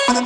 Question.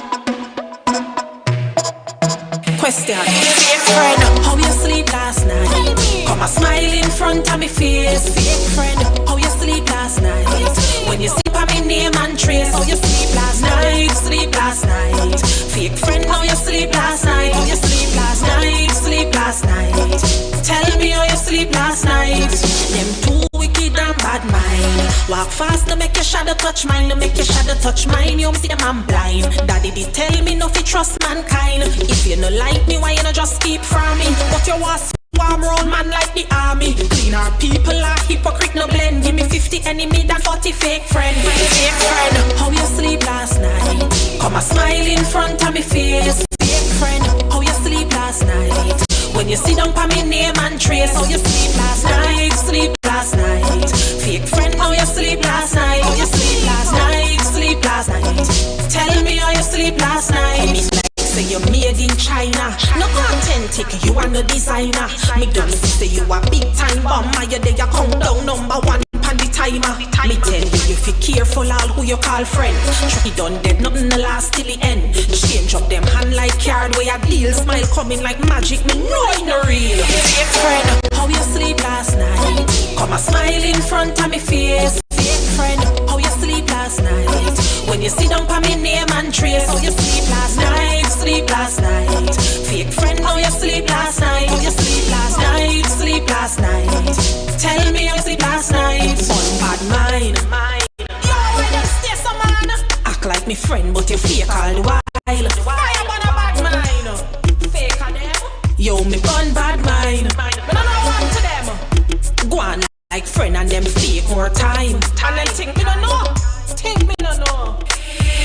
Fake friend, how you sleep last night? Come a smile in front of me face. Fake friend, how you sleep last night? When you sleep on me name and trace. How you sleep last night? Sleep last night. Fake friend, how you sleep last night? How you sleep last night? Sleep last night. Tell me how you sleep last night. Them too wicked and bad mind. Walk fast to make your shadow touch mine. To make your shadow touch mine. You see them I'm blind. Daddy did tell me no fi trust mankind. If you no like me, why you no just keep from me? But you was warm round man like the army. Clean our people are hypocrite no blend. Give me 50 enemy than 40 fake friend. Fake friend, how you sleep last night? Come a smile in front of me face. Fake friend, how you sleep last night? When you sit down for me name and trace. How you sleep last night? Sleep last night. Fake friend, how you sleep last night? How you sleep last night? Sleep last night. Tell me how you sleep last night. Say you're made in China, no authentic, you are no designer. Me done say you a big time bomber. You there you countdown number one pan the timer. Me tell you if you careful all who you call friend. Chucky done dead, nothing the last till the end. Change up them hand like card where your deal smile coming like magic. Me know it no real. Fake friend, how you sleep last night? Come a smile in front of me face. Fake friend, how you sleep last night? When you sit down for me name and trace. How you sleep last night? Sleep last night. Fake friend, how you sleep last night? How you sleep last night? Sleep last night. Tell me how you sleep last night. One bad mind. Yo, when you stay some man, act like me friend, but you fake all the while. Why you want a bad mind? Fake on them. Yo, me gun bad mind. Me no know one to them. Go on like friend and them fake more time. And them think me no know. Think me no know.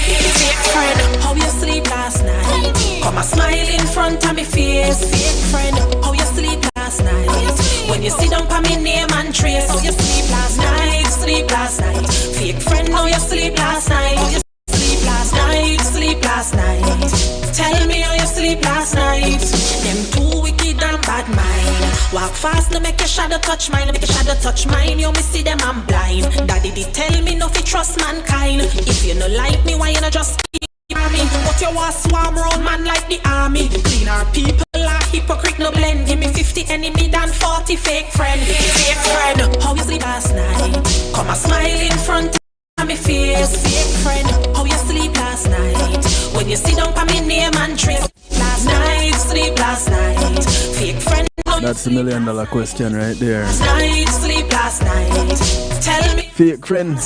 Fake friend, how you sleep last night? Come a smile in front of me face. Fake friend, how you sleep last night? When you sit down for me name and trace. How you sleep last night? Sleep last night. Fake friend, how you sleep last night? How you sleep last night? Sleep last night. Tell me how you sleep last night. Them too wicked and bad mind. Walk fast to make your shadow touch mine. Make your shadow touch mine. You me see them I'm blind. Daddy did tell me no fi trust mankind. If you no like me, why you no just keep me? But you was swarm round man like the army. Clean our people are hypocrite no blend. Give me 50 enemy than 40 fake friend. Fake friend, how you sleep last night? Come a smile in front of me face. Fake friend, how you sleep last night? When you sit down for me name and trace. Last night, sleep last night. Fake friend. That's the $1 million question right there. Last night, sleep last night. Tell me, fake friend,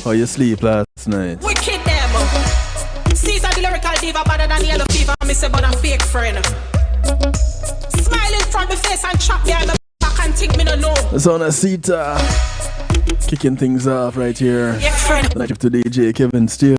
how you sleep last night? Wicked them. Caesar the lyrical diva better than yellow fever. Me say but a fake friend. Smile in front of the face and chop behind my back and think me no know. It's on a Sita kicking things off right here. Night to DJ Kevin Steele.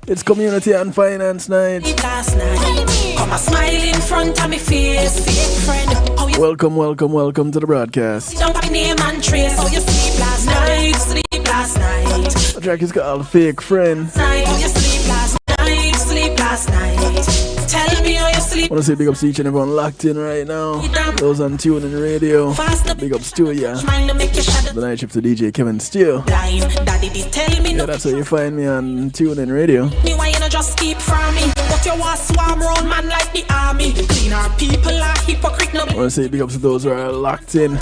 It's community and finance night. Last night, come a smile in front of me face. Fake friend, how you welcome to the broadcast. don't have name and trace. How you sleep last night? Sleep last night. The track is called Fake Friend. How you sleep last night? Sleep last night. Tell me how you sleep. I want to say big ups to each and everyone locked in right now. Those on tuning radio. Big ups to ya. The night shift to DJ Kevin Steele. Yeah, that's how you find me on tuning radio. Me why you not just keep from me? But you was swarm round man like the army. Clean our people are hypocrite no. I want to say big ups to those who are locked in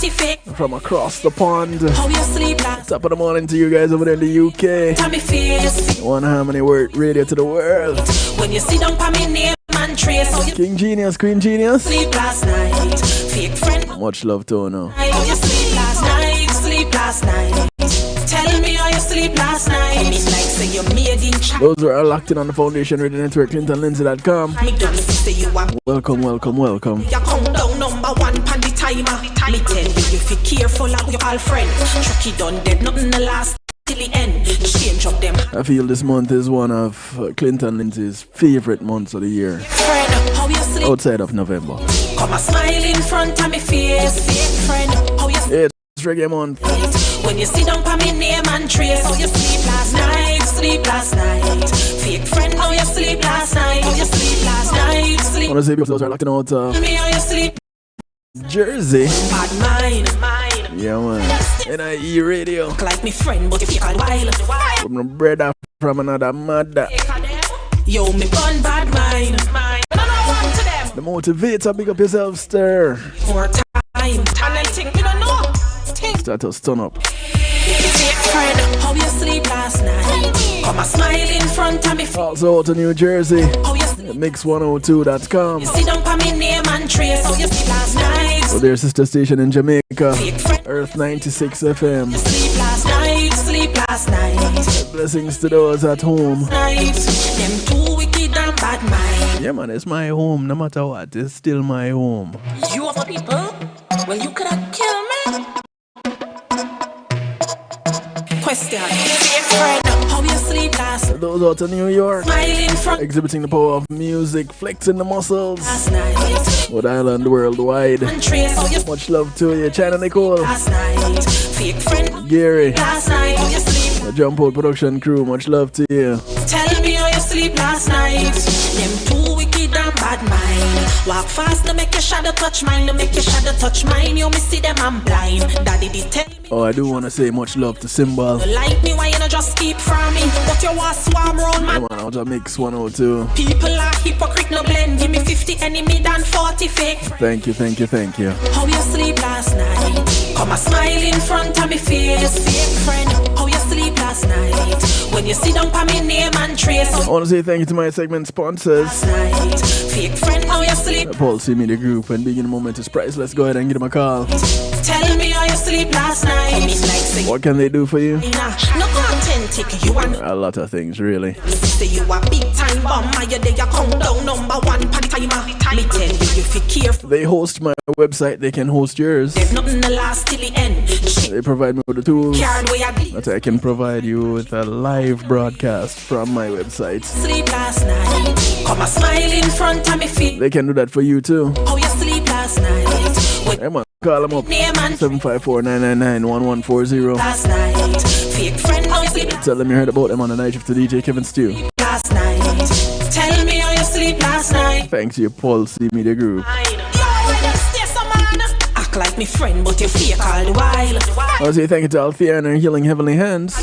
from across the pond. How you sleep last? Top of the morning to you guys over there in the UK. Tell me face. One Harmony Radio to the world. When you sit down for me name and trace. How you King Genius, Queen Genius. sleep last night? Fake friend. Much love to you. How you sleep last night? Sleep last night. Tell me how you sleep last night. Me like say you made in China. Those who are locked in on the Foundation Radio Network, ClintonLindsay.com. Me done say you are. Welcome. You countdown number one pan the timer. Me tell you if you careful of your all friend. Chucky done dead, nothing the last till the end. Change up them. I feel this month is one of Clinton Lindsay's favorite months of the year. Friend, how you sleep? Outside of November. Come a smile in front of me face. Fake friend, how you sleep? Yeah, it's reggae month. When you sit down for me name and trace. How you sleep last night? Sleep last night. Fake friend, how you sleep last night? How you sleep last night? Sleep. I want to say because those are locked in out Tell me how you sleep. Jersey. Bad mind. Yeah, man. NIE Radio. Like me friend, but if you all wild. From a brother from another mother. Yo, me gun bad mind. The motivator, big up yourself, stir. More time. And then think we don't know. Start to stun up. Friend, how you sleep last night? Come a smile in front of me. Also out to New Jersey. How you sleep? Mix102.com. You sit down for me name and trace. How you sleep last night? With their sister station in Jamaica, Earth 96 FM. You sleep last night. Sleep last night. Blessings to those at home. Night. Them too wicked and bad mind. Yeah man, it's my home. No matter what, it's still my home. You of people? Well, you could have killed me. Question. Friend, how you sleep last night? Those out to New York, Smiling front exhibiting the power of music, flexing the muscles. last night. With Island worldwide. And trace how you Much love to you, China Nicole, last night. Fake friend Gary, last night. How you sleep? the Jump Out production crew. Much love to you. Tell me how you sleep last night. Them too wicked and bad mind. Walk fast to make your shadow touch mine. To make your shadow touch mine. You me see them I'm blind. Daddy did tell me. Oh, I do want to say much love to Symbol. You like me, why you not just keep from me? But you want swarm round man. Come on, out of Mix 102. People are hypocrite, no blend. Give me 50 enemy than 40 fake friends. Thank you. How you sleep last night? Come a smile in front of me face. Fake friend, how you sleep last night? When you sit down for me name and trace. I want to say thank you to my segment sponsors. Last night. Fake friend, how you sleep? Paul C Media Group and Big in the Moment is priceless. Go ahead and give them a call. Tell me how you sleep last night. What can they do for you? No authentic, you want A lot of things, really. say you a big time bomber, you there you count down number one party timer. Me tell you if you care for They host my website, they can host yours. there's nothing to last till the end. They provide me with the tools Card where I bleed. that I can provide you with a live broadcast from my website. Sleep last night. Come a smile in front of me feet. They can do that for you too. How you sleep last night? With Hey man, call them up. name and 754-999-1140. last night. Fake friend, how you sleep Tell them you heard about them on the night shift to DJ Kevin Stew. last night? Tell me how you sleep last night. Thanks to your Paul C Media Group. Yo, where them stay some man? Act like me friend, but you fake all the while. I want to say thank you to Althea and her Healing Heavenly Hands.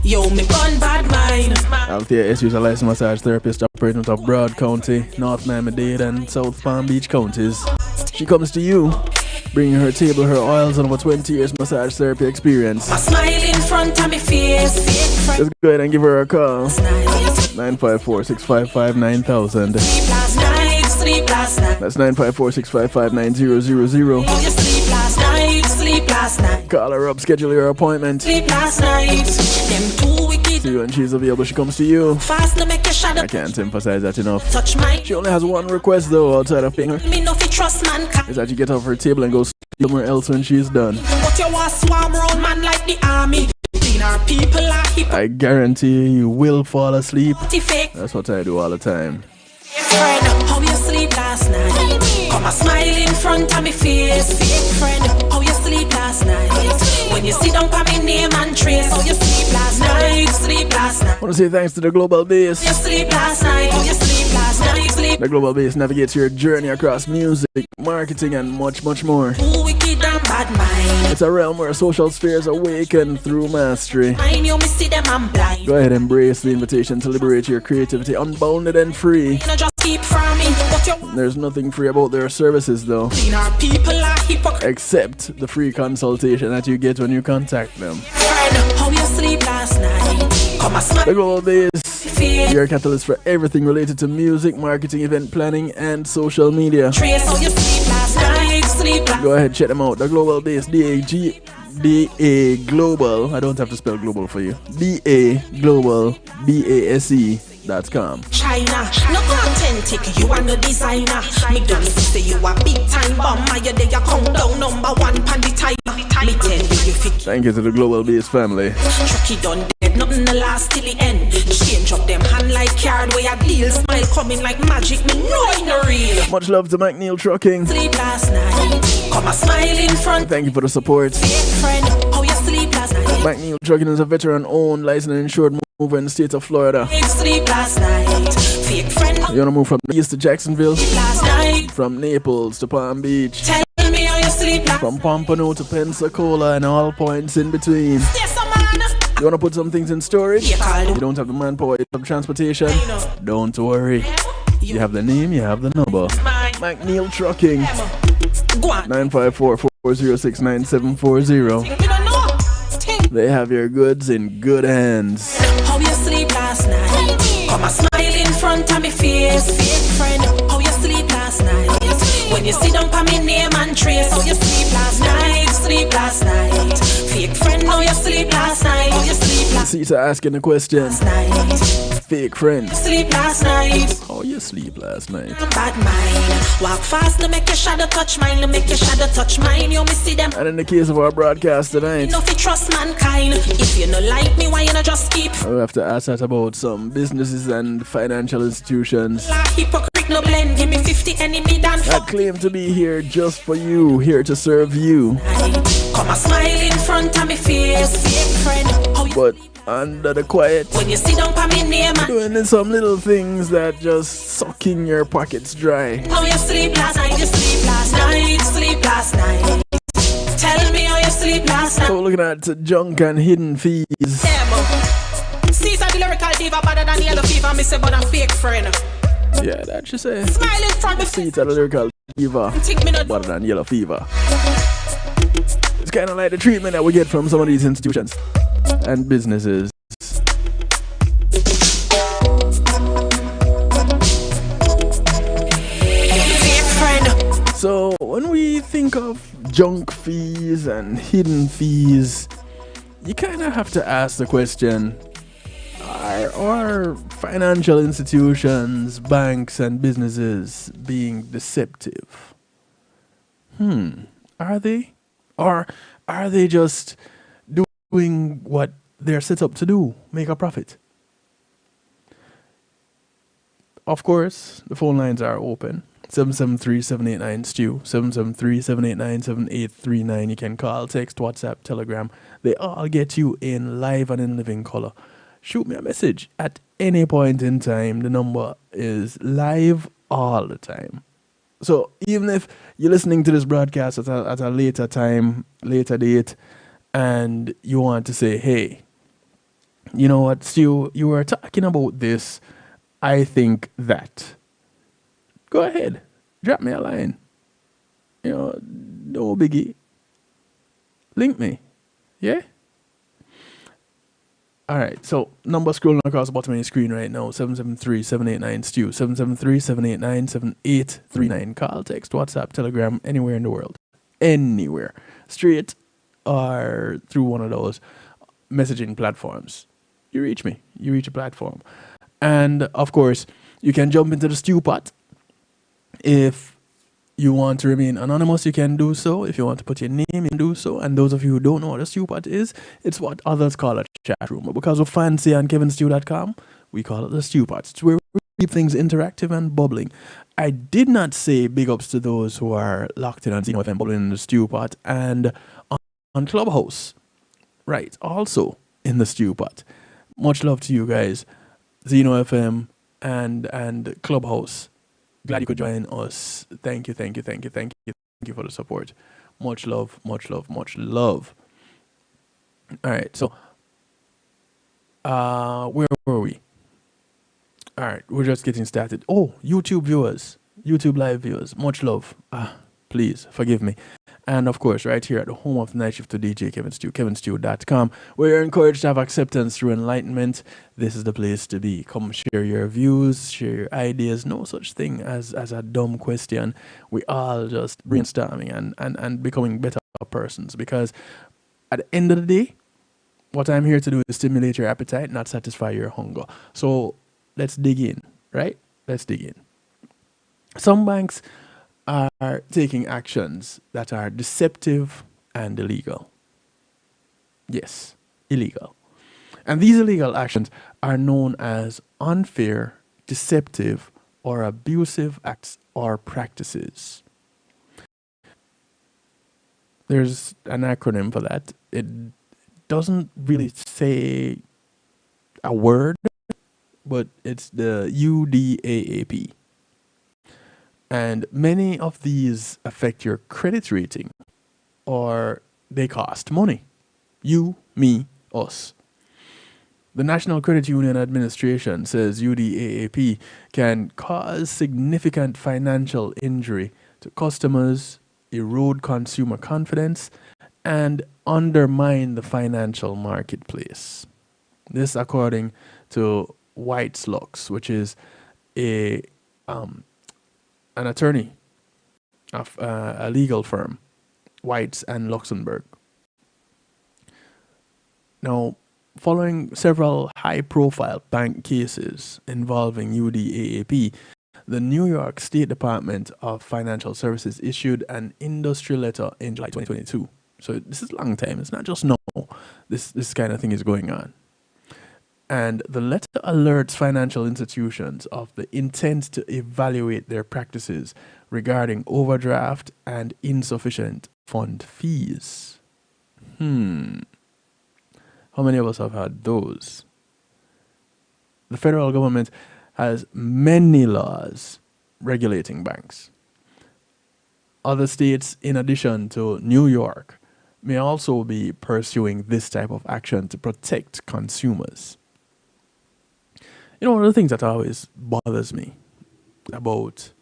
Yo, me gun bad mind. Althea is a licensed massage therapist operating out of Broad County, North Miami-Dade, and South Palm Beach counties. She comes to you, bringing her table, her oils, and over 20 years massage therapy experience. A smile in front of me face. Fake friend Just go ahead and give her a call. last night. 954-655-9000. Sleep last night. Sleep last night. That's 954-655-9000. How you sleep last night? Sleep last night. Call her up, schedule your appointment. Sleep last night. Them too wicked. See you when she's available. She comes to you. Fast to make your shadow I can't emphasize that enough. touch mine. She only has one request though outside of paying her. Me no fi trust man. Is that you get off her table and go somewhere else when she's done. But you want swarm round man like the army. Clean our people are I guarantee you will fall asleep. fake. That's what I do all the time. Friend, how you sleep last night? Come a smile in front of me face. Fake friend, how you sleep last night? When you sit down for me name and trace. How you sleep last night? Sleep last night. I want to say thanks to the Global Base. You sleep last night. How you sleep last night? Sleep. The Global Base navigates your journey across music, marketing, and much, much more. Too wicked and bad mind. It's a realm where social spheres awaken through mastery. Mine, you me see them I'm blind. Go ahead and embrace the invitation to liberate your creativity, unbounded and free. You know just keep from me. But you There's nothing free about their services though, clean our people are hypocrite. except the free consultation that you get when you contact them. Friend, how you sleep last night? Come a The smile Global Base, face. your catalyst for everything related to music, marketing, event planning, and social media. Trace how you sleep last night. Sleep last Go ahead, check them out. The Global Base, D-A Global. I don't have to spell global for you. D-A Global, BASE.com. China, no authentic, you are no designer. Me don't say you a big time bomber. You there you count down number one pan the timer. Me tell you if it Thank you to the Global Base family. Chucky done dead, nothing to last till the end. Change up them hand like card where a deal. Smile coming like magic, me know it no real. Much love to McNeil Trucking. Sleep last night, come a smile in front. Thank you for the support. Fake friend, how you sleep last night? McNeil Trucking is a veteran-owned, licensed and insured mover in the state of Florida. Sleep last night, fake friend, You want to move from the east to Jacksonville, last night. from Naples to Palm Beach, Tell me how you sleep last from Pompano to Pensacola, and all points in between. Yes, man. You want to put some things in storage? You don't have the manpower, you have transportation? Don't worry. You have the name, you have the number. McNeil Trucking. 954-406-9740. They have your goods in good hands. How you sleep last night? Come a smile in front of me face. Fake friend, how you sleep last night? When you sit down for me name and trace. How you sleep last night? Sleep last night. Fake friend, how you sleep last night? How you sleep last night? Asking the question. Fake friend. Sleep last night. How you sleep last night? Bad mind. Walk fast to make your shadow touch mine. To make your shadow touch mine. You me see them. And in the case of our broadcast tonight, no fi trust mankind. If you no like me, why you not just keep? I have to ask that about some businesses and financial institutions hypocrite no blend. Give me 50 enemy than that claim to be here just for you, here to serve you. Come a smile in front of me face. Fake friend. But under the quiet, when you sit down for me name, doing some little things that just sucking your pockets dry. How you sleep last night? You sleep last night. Sleep last night. Tell me how you sleep last night. So looking at junk and hidden fees. Caesar the lyrical diva better than yellow fever. Me say but a fake friend. Yeah, that you say. Smile in front of me. Caesar the lyrical diva better than yellow fever. It's kind of like the treatment that we get from some of these institutions and businesses. So when we think of junk fees and hidden fees, you kind of have to ask the question, are financial institutions, banks and businesses being deceptive? Are they? Or are they just doing what they're set up to do, make a profit? Of course, the phone lines are open. 773-789-STEW, 773-789-7839. You can call, text, WhatsApp, Telegram. They all get you in live and in living color. Shoot me a message at any point in time. The number is live all the time. So even if you're listening to this broadcast at a later time, later date, and you want to say, hey, you know what, Stu, you were talking about this, I think that. Go ahead, drop me a line. You know, no biggie. Link me. Yeah? Alright, so number scrolling across the bottom of your screen right now, 773-789-STEW, 773-789-7839. Call, text, WhatsApp, Telegram, anywhere in the world. Anywhere. Straight or through one of those messaging platforms. You reach me. You reach a platform. And, of course, you can jump into the stew pot. If you want to remain anonymous, you can do so. If you want to put your name in, do so. And those of you who don't know what a stew pot is, it's what others call a chat room. But because we're fancy on kevinstew.com, we call it the stew pot. It's where we keep things interactive and bubbling. I did not say big ups to those who are locked in on Zeno FM bubbling in the stew pot and on Clubhouse. Right, also in the stew pot. Much love to you guys. Zeno FM and Clubhouse. Glad you could join us. Thank you for the support. Much love, much love, much love. All right, so where were we? All right, we're just getting started. Oh, YouTube viewers, YouTube live viewers, much love. Please forgive me. And of course, right here at the home of Night Shift to DJ Kevin Stew, kevinstew.com, where you're encouraged to have acceptance through enlightenment. This is the place to be. Come share your views, share your ideas. No such thing as a dumb question. We all just brainstorming and becoming better persons. Because at the end of the day, what I'm here to do is stimulate your appetite, not satisfy your hunger. So let's dig in, right? Let's dig in. Some banks are taking actions that are deceptive and illegal. Yes, illegal. And these illegal actions are known as unfair, deceptive, or abusive acts or practices. There's an acronym for that. It doesn't really say a word, but it's the UDAAP. And many of these affect your credit rating, or they cost money. You, me, us. The National Credit Union Administration says UDAAP can cause significant financial injury to customers, erode consumer confidence, and undermine the financial marketplace. This, according to White's Lux, which is a an attorney of a legal firm, Whites and Luxembourg. Now, following several high-profile bank cases involving UDAAP, the New York State Department of Financial Services issued an industry letter in July 2022. So this is a long time. It's not just now. This kind of thing is going on. And the letter alerts financial institutions of the intent to evaluate their practices regarding overdraft and insufficient fund fees. How many of us have had those? The federal government has many laws regulating banks. Other states, in addition to New York, may also be pursuing this type of action to protect consumers. You know, one of the things that always bothers me about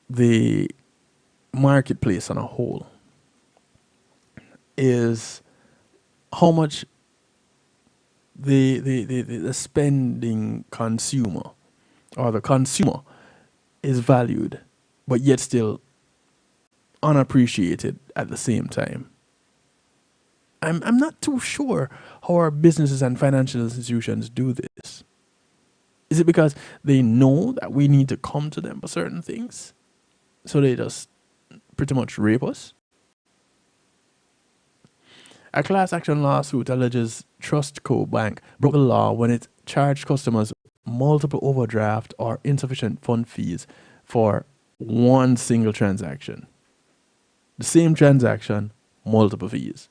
the marketplace on a whole is how much the spending consumer or the consumer is valued, but yet still unappreciated at the same time. I'm not too sure how our businesses and financial institutions do this. Is it because they know that we need to come to them for certain things? So they just pretty much rape us? A class action lawsuit alleges Trustco Bank broke the law when it charged customers multiple overdraft or insufficient fund fees for one single transaction. The same transaction, multiple fees.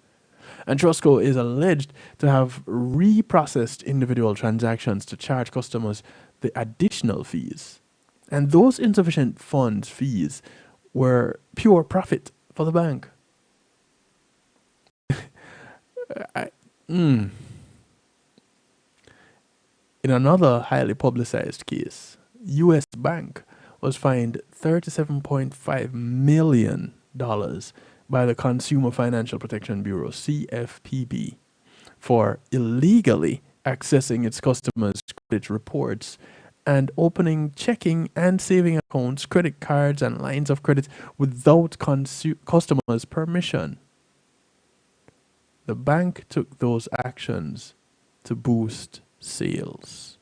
And Trustco is alleged to have reprocessed individual transactions to charge customers the additional fees. And those insufficient funds fees were pure profit for the bank. In another highly publicized case, U.S. Bank was fined $37.5 million by the Consumer Financial Protection Bureau, CFPB, for illegally accessing its customers' credit reports and opening checking and saving accounts, credit cards, and lines of credit without customers' permission. The bank took those actions to boost sales.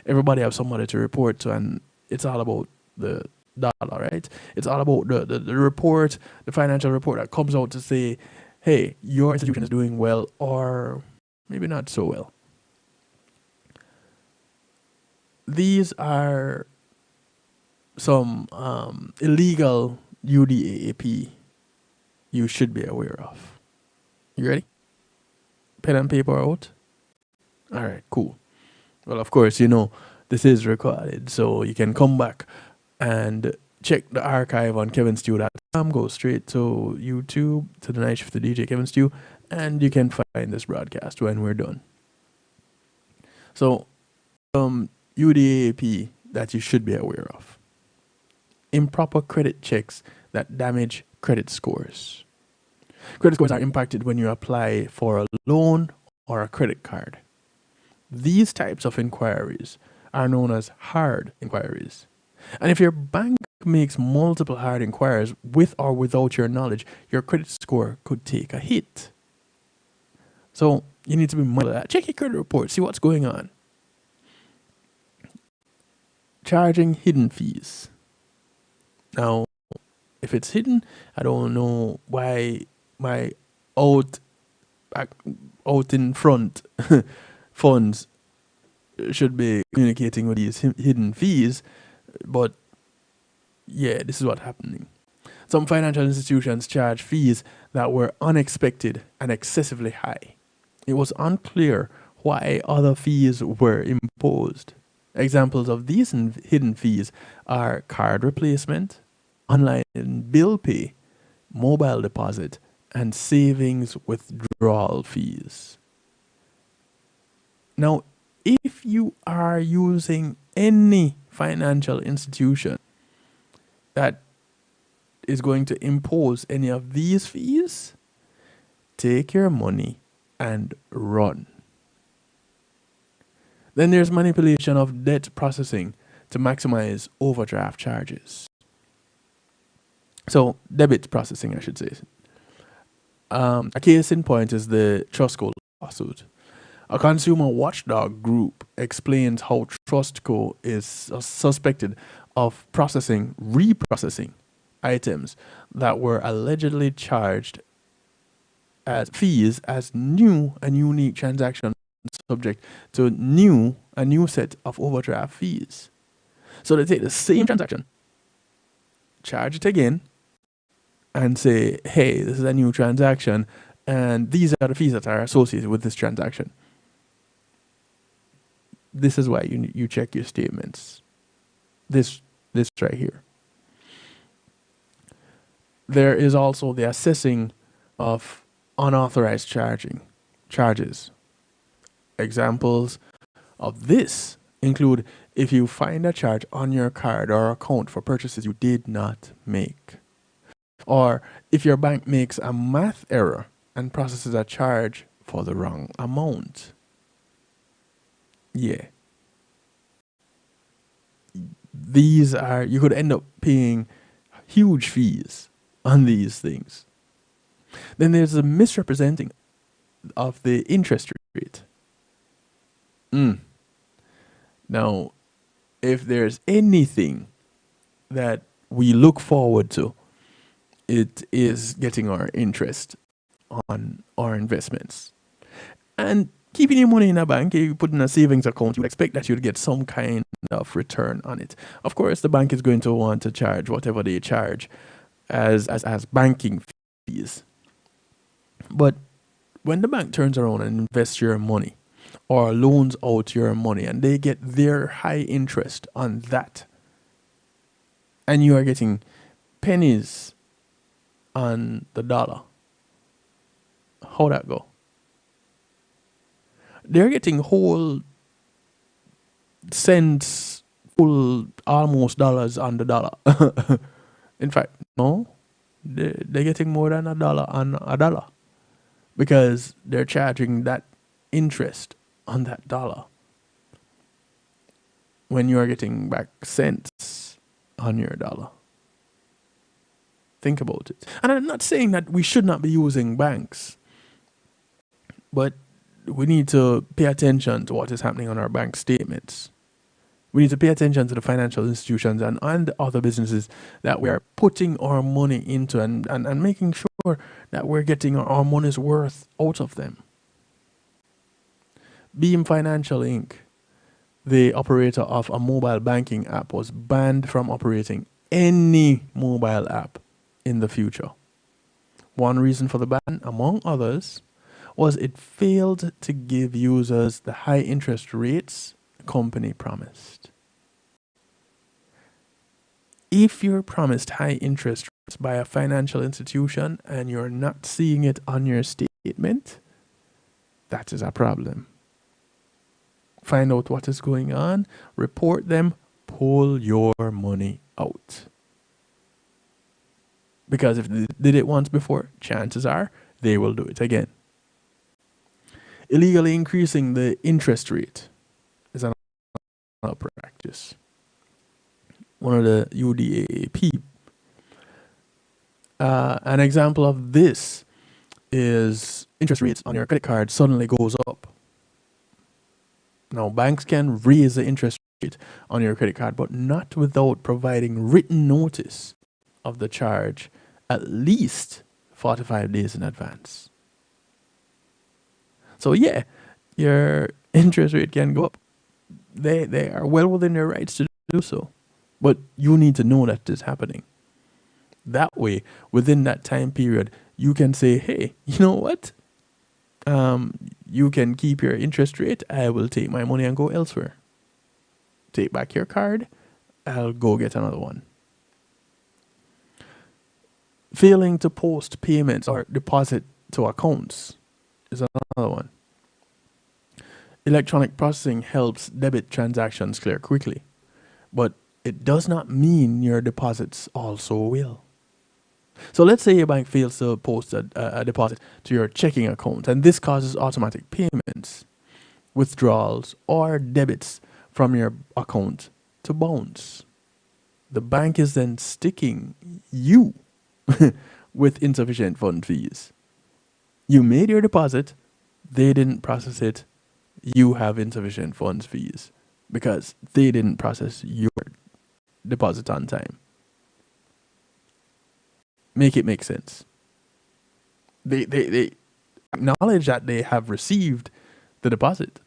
Everybody has somebody to report to, and it's all about the dollar, right? It's all about the report, the financial report that comes out to say, hey, your institution is doing well or maybe not so well. These are some illegal UDAAP you should be aware of. You ready? Pen and paper out? All right, cool. Well, of course, you know, this is recorded, so you can come back and check the archive on kevinstew.com. Go straight to YouTube, to the Night Shift of DJ Kevin Stew, and you can find this broadcast when we're done. So, UDAP that you should be aware of. Improper credit checks that damage credit scores. Credit scores are impacted when you apply for a loan or a credit card. These types of inquiries are known as hard inquiries. And if your bank makes multiple hard inquiries with or without your knowledge, your credit score could take a hit. So you need to be mindful of that. Check your credit report, see what's going on. Charging hidden fees. Now, if it's hidden, I don't know why my out in front funds should be communicating with these hidden fees, but yeah, this is what's happening. Some financial institutions charge fees that were unexpected and excessively high. It was unclear why other fees were imposed. Examples of these hidden fees are card replacement, online bill pay, mobile deposit, and savings withdrawal fees. Now, if you are using any financial institution that is going to impose any of these fees, take your money and run. Then there's manipulation of debt processing to maximize overdraft charges. So, debit processing, I should say. A case in point is the Trustco lawsuit. A consumer watchdog group explains how Trustco is suspected of reprocessing items that were allegedly charged as fees as new and unique transactions subject to a new set of overdraft fees. So they take the same transaction, charge it again, and say, hey, this is a new transaction, and these are the fees that are associated with this transaction. This is why you check your statements. This right here. There is also the assessing of unauthorized charges. Examples of this include if you find a charge on your card or account for purchases you did not make, or if your bank makes a math error and processes a charge for the wrong amount. Yeah. You could end up paying huge fees on these things. Then there's a misrepresenting of the interest rate. Now, if there's anything that we look forward to, it is getting our interest on our investments. And keeping your money in a bank, you put in a savings account, you would expect that you'd get some kind of return on it. Of course, the bank is going to want to charge whatever they charge as banking fees. But when the bank turns around and invests your money or loans out your money and they get their high interest on that, and you are getting pennies on the dollar, how that go? They're getting whole cents, full almost dollars on the dollar. In fact, no, they're getting more than a dollar on a dollar because they're charging that interest on that dollar when you are getting back cents on your dollar. Think about it. And I'm not saying that we should not be using banks, but we need to pay attention to what is happening on our bank statements. We need to pay attention to the financial institutions and the other businesses that we are putting our money into and making sure that we're getting our money's worth out of them. Beam Financial Inc., the operator of a mobile banking app, was banned from operating any mobile app in the future. One reason for the ban, among others, was it failed to give users the high interest rates the company promised. If you're promised high interest rates by a financial institution and you're not seeing it on your statement, that is a problem. Find out what is going on, report them, pull your money out. Because if they did it once before, chances are they will do it again. Illegally increasing the interest rate is another practice. One of the UDAP. An example of this is interest rates on your credit card suddenly goes up. Now, banks can raise the interest rate on your credit card, but not without providing written notice of the charge at least 45 days in advance. So yeah, your interest rate can go up. They are well within their rights to do so. But you need to know that it's happening. That way, within that time period, you can say, hey, you know what? You can keep your interest rate. I will take my money and go elsewhere. Take back your card. I'll go get another one. Failing to post payments or deposit to accounts is another one. Electronic processing helps debit transactions clear quickly, but it does not mean your deposits also will. So let's say your bank fails to post a deposit to your checking account, and this causes automatic payments, withdrawals, or debits from your account to bounce. The bank is then sticking you with insufficient fund fees. You made your deposit, they didn't process it, you have insufficient funds fees because they didn't process your deposit on time. Make it make sense. They acknowledge that they have received the deposit.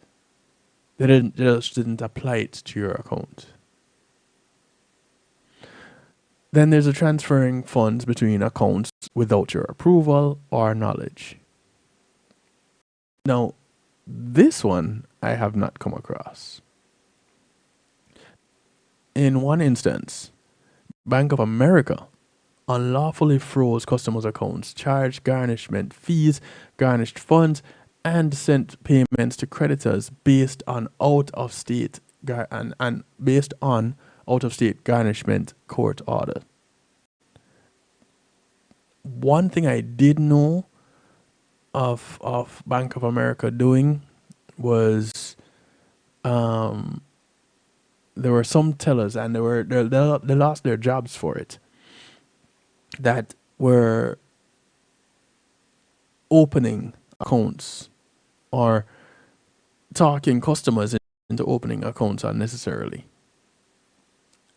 They just didn't apply it to your account. Then there's a transferring funds between accounts without your approval or knowledge. Now, this one I have not come across. In one instance, Bank of America unlawfully froze customers' accounts, charged garnishment fees, garnished funds, and sent payments to creditors based on out-of-state garnishment court order. One thing I did know of Bank of America doing was there were some tellers, and they lost their jobs for it, that were opening accounts or talking customers into opening accounts unnecessarily,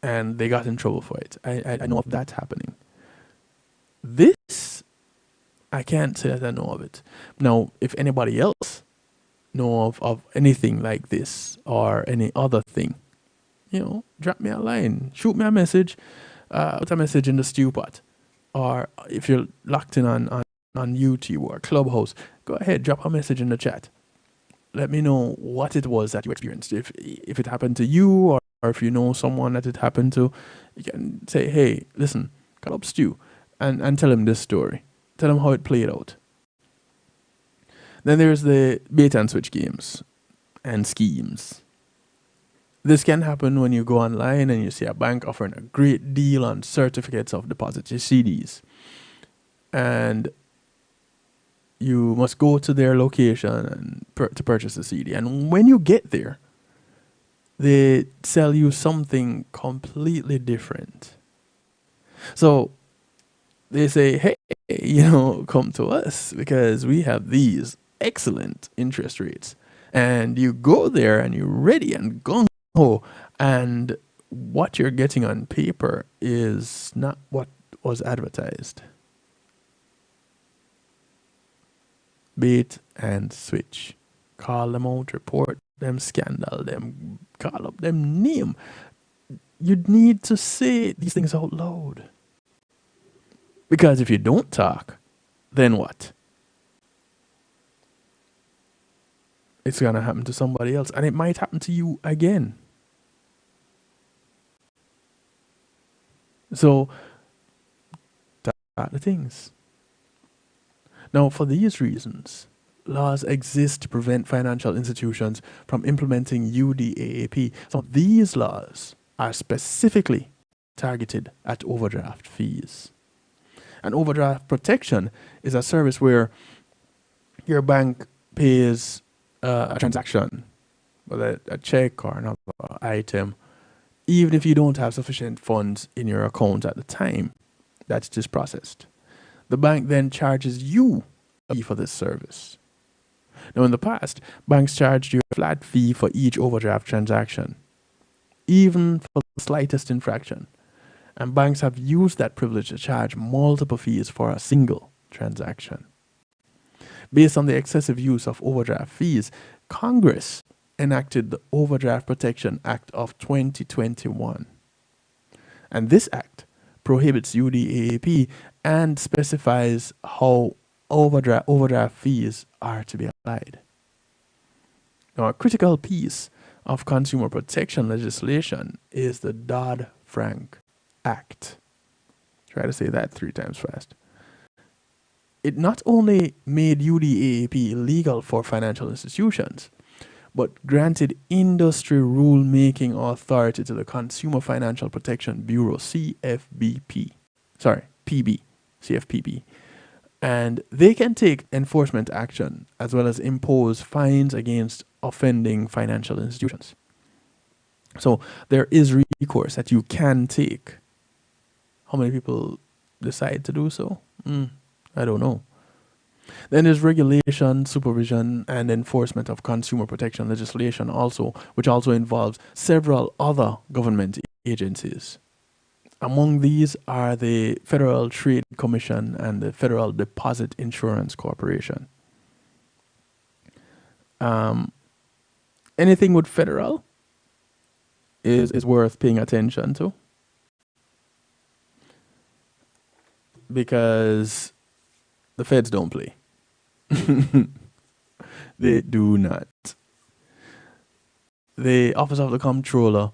and they got in trouble for it. I know of that happening. This, I can't say that I know of it. Now, if anybody else know of anything like this or any other thing, drop me a line, shoot me a message, put a message in the stew pot. Or if you're locked in on YouTube or Clubhouse, go ahead, drop a message in the chat. Let me know what it was that you experienced. If it happened to you, or if you know someone that it happened to, you can say, hey, listen, call up Stu and tell him this story. Tell him how it played out. Then there's the bait and switch games and schemes. This can happen when you go online and you see a bank offering a great deal on certificates of deposit, your CDs. And you must go to their location to purchase the CD. And when you get there, they sell you something completely different. So they say, hey, come to us because we have these excellent interest rates. And you go there and you're ready and gung ho, and what you're getting on paper is not what was advertised. Bait and switch. Call them out, report them, scandal them, call up them name. You need to say these things out loud. Because if you don't talk, then what? It's going to happen to somebody else, and it might happen to you again. So, that's the things. Now, for these reasons, laws exist to prevent financial institutions from implementing UDAAP. So these laws are specifically targeted at overdraft fees. And overdraft protection is a service where your bank pays a transaction, whether a check or another item, even if you don't have sufficient funds in your account at the time that's just processed. The bank then charges you a fee for this service. Now, in the past, banks charged you a flat fee for each overdraft transaction, even for the slightest infraction. And banks have used that privilege to charge multiple fees for a single transaction. Based on the excessive use of overdraft fees, Congress enacted the Overdraft Protection Act of 2021. And this act prohibits UDAAP and specifies how overdraft fees are to be applied. Now, a critical piece of consumer protection legislation is the Dodd-Frank Act. Try to say that 3 times fast. It not only made UDAAP illegal for financial institutions, but granted industry rule-making authority to the Consumer Financial Protection Bureau, CFBP. Sorry, PB, CFPB. And they can take enforcement action as well as impose fines against offending financial institutions. So there is recourse that you can take. How many people decide to do so? I don't know. Then there's regulation, supervision, and enforcement of consumer protection legislation also, which also involves several other government agencies. Among these are the Federal Trade Commission and the Federal Deposit Insurance Corporation. Anything with federal is worth paying attention to, because the feds don't play. They do not. The Office of the Comptroller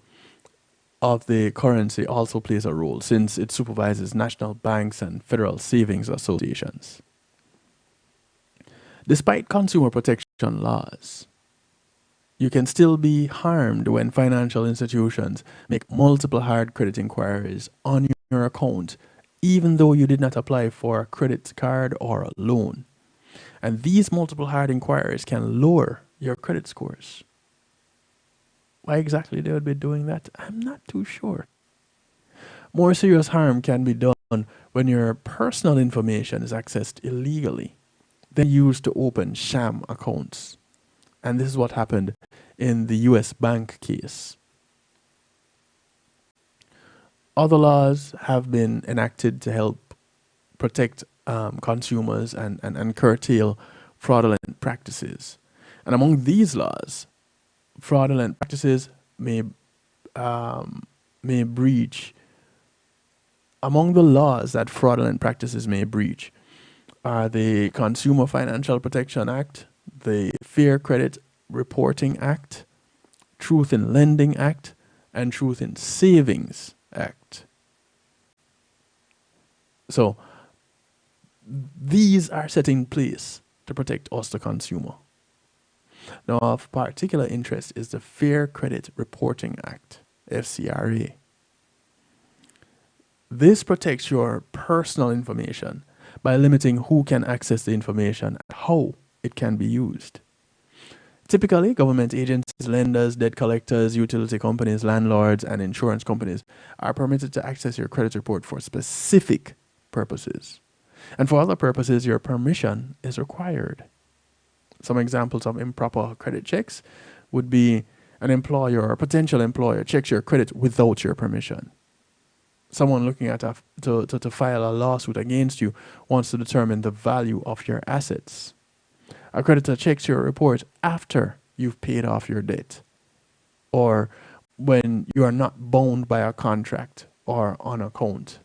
of the Currency also plays a role, since it supervises national banks and federal savings associations. Despite consumer protection laws, you can still be harmed when financial institutions make multiple hard credit inquiries on your account, even though you did not apply for a credit card or a loan. And these multiple hard inquiries can lower your credit scores. Why exactly they would be doing that, I'm not too sure. More serious harm can be done when your personal information is accessed illegally, then used to open sham accounts. And this is what happened in the US bank case. Other laws have been enacted to help protect consumers and curtail fraudulent practices. And among these laws, fraudulent practices may breach. Among the laws that fraudulent practices may breach are the Consumer Financial Protection Act, the Fair Credit Reporting Act, Truth in Lending Act, and Truth in Savings Act. So these are set in place to protect us, the consumer. Now, of particular interest is the Fair Credit Reporting Act, FCRA. This protects your personal information by limiting who can access the information and how it can be used. Typically, government agencies, lenders, debt collectors, utility companies, landlords, and insurance companies are permitted to access your credit report for specific purposes. And for other purposes, your permission is required. Some examples of improper credit checks would be an employer or potential employer checks your credit without your permission. Someone looking at to file a lawsuit against you wants to determine the value of your assets. A creditor checks your report after you've paid off your debt, or when you are not bound by a contract or on account.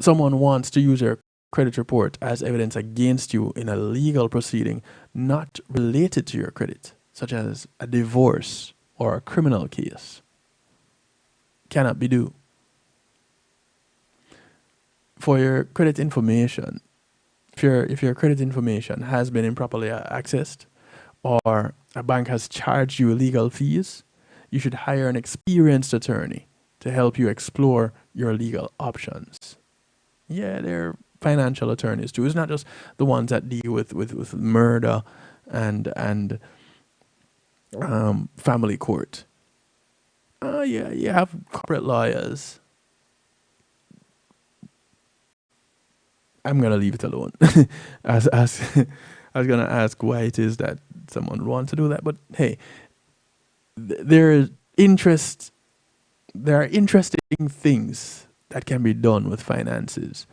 Someone wants to use your credit report as evidence against you in a legal proceeding not related to your credit, such as a divorce or a criminal case. Cannot be due. For your credit information, if your credit information has been improperly accessed, or a bank has charged you legal fees, you should hire an experienced attorney to help you explore your legal options. Yeah, they're financial attorneys too. It's not just the ones that deal with murder and family court. Yeah, you have corporate lawyers. I'm gonna leave it alone. I was gonna ask why it is that someone would want to do that, but hey, there are interesting things that can be done with finances,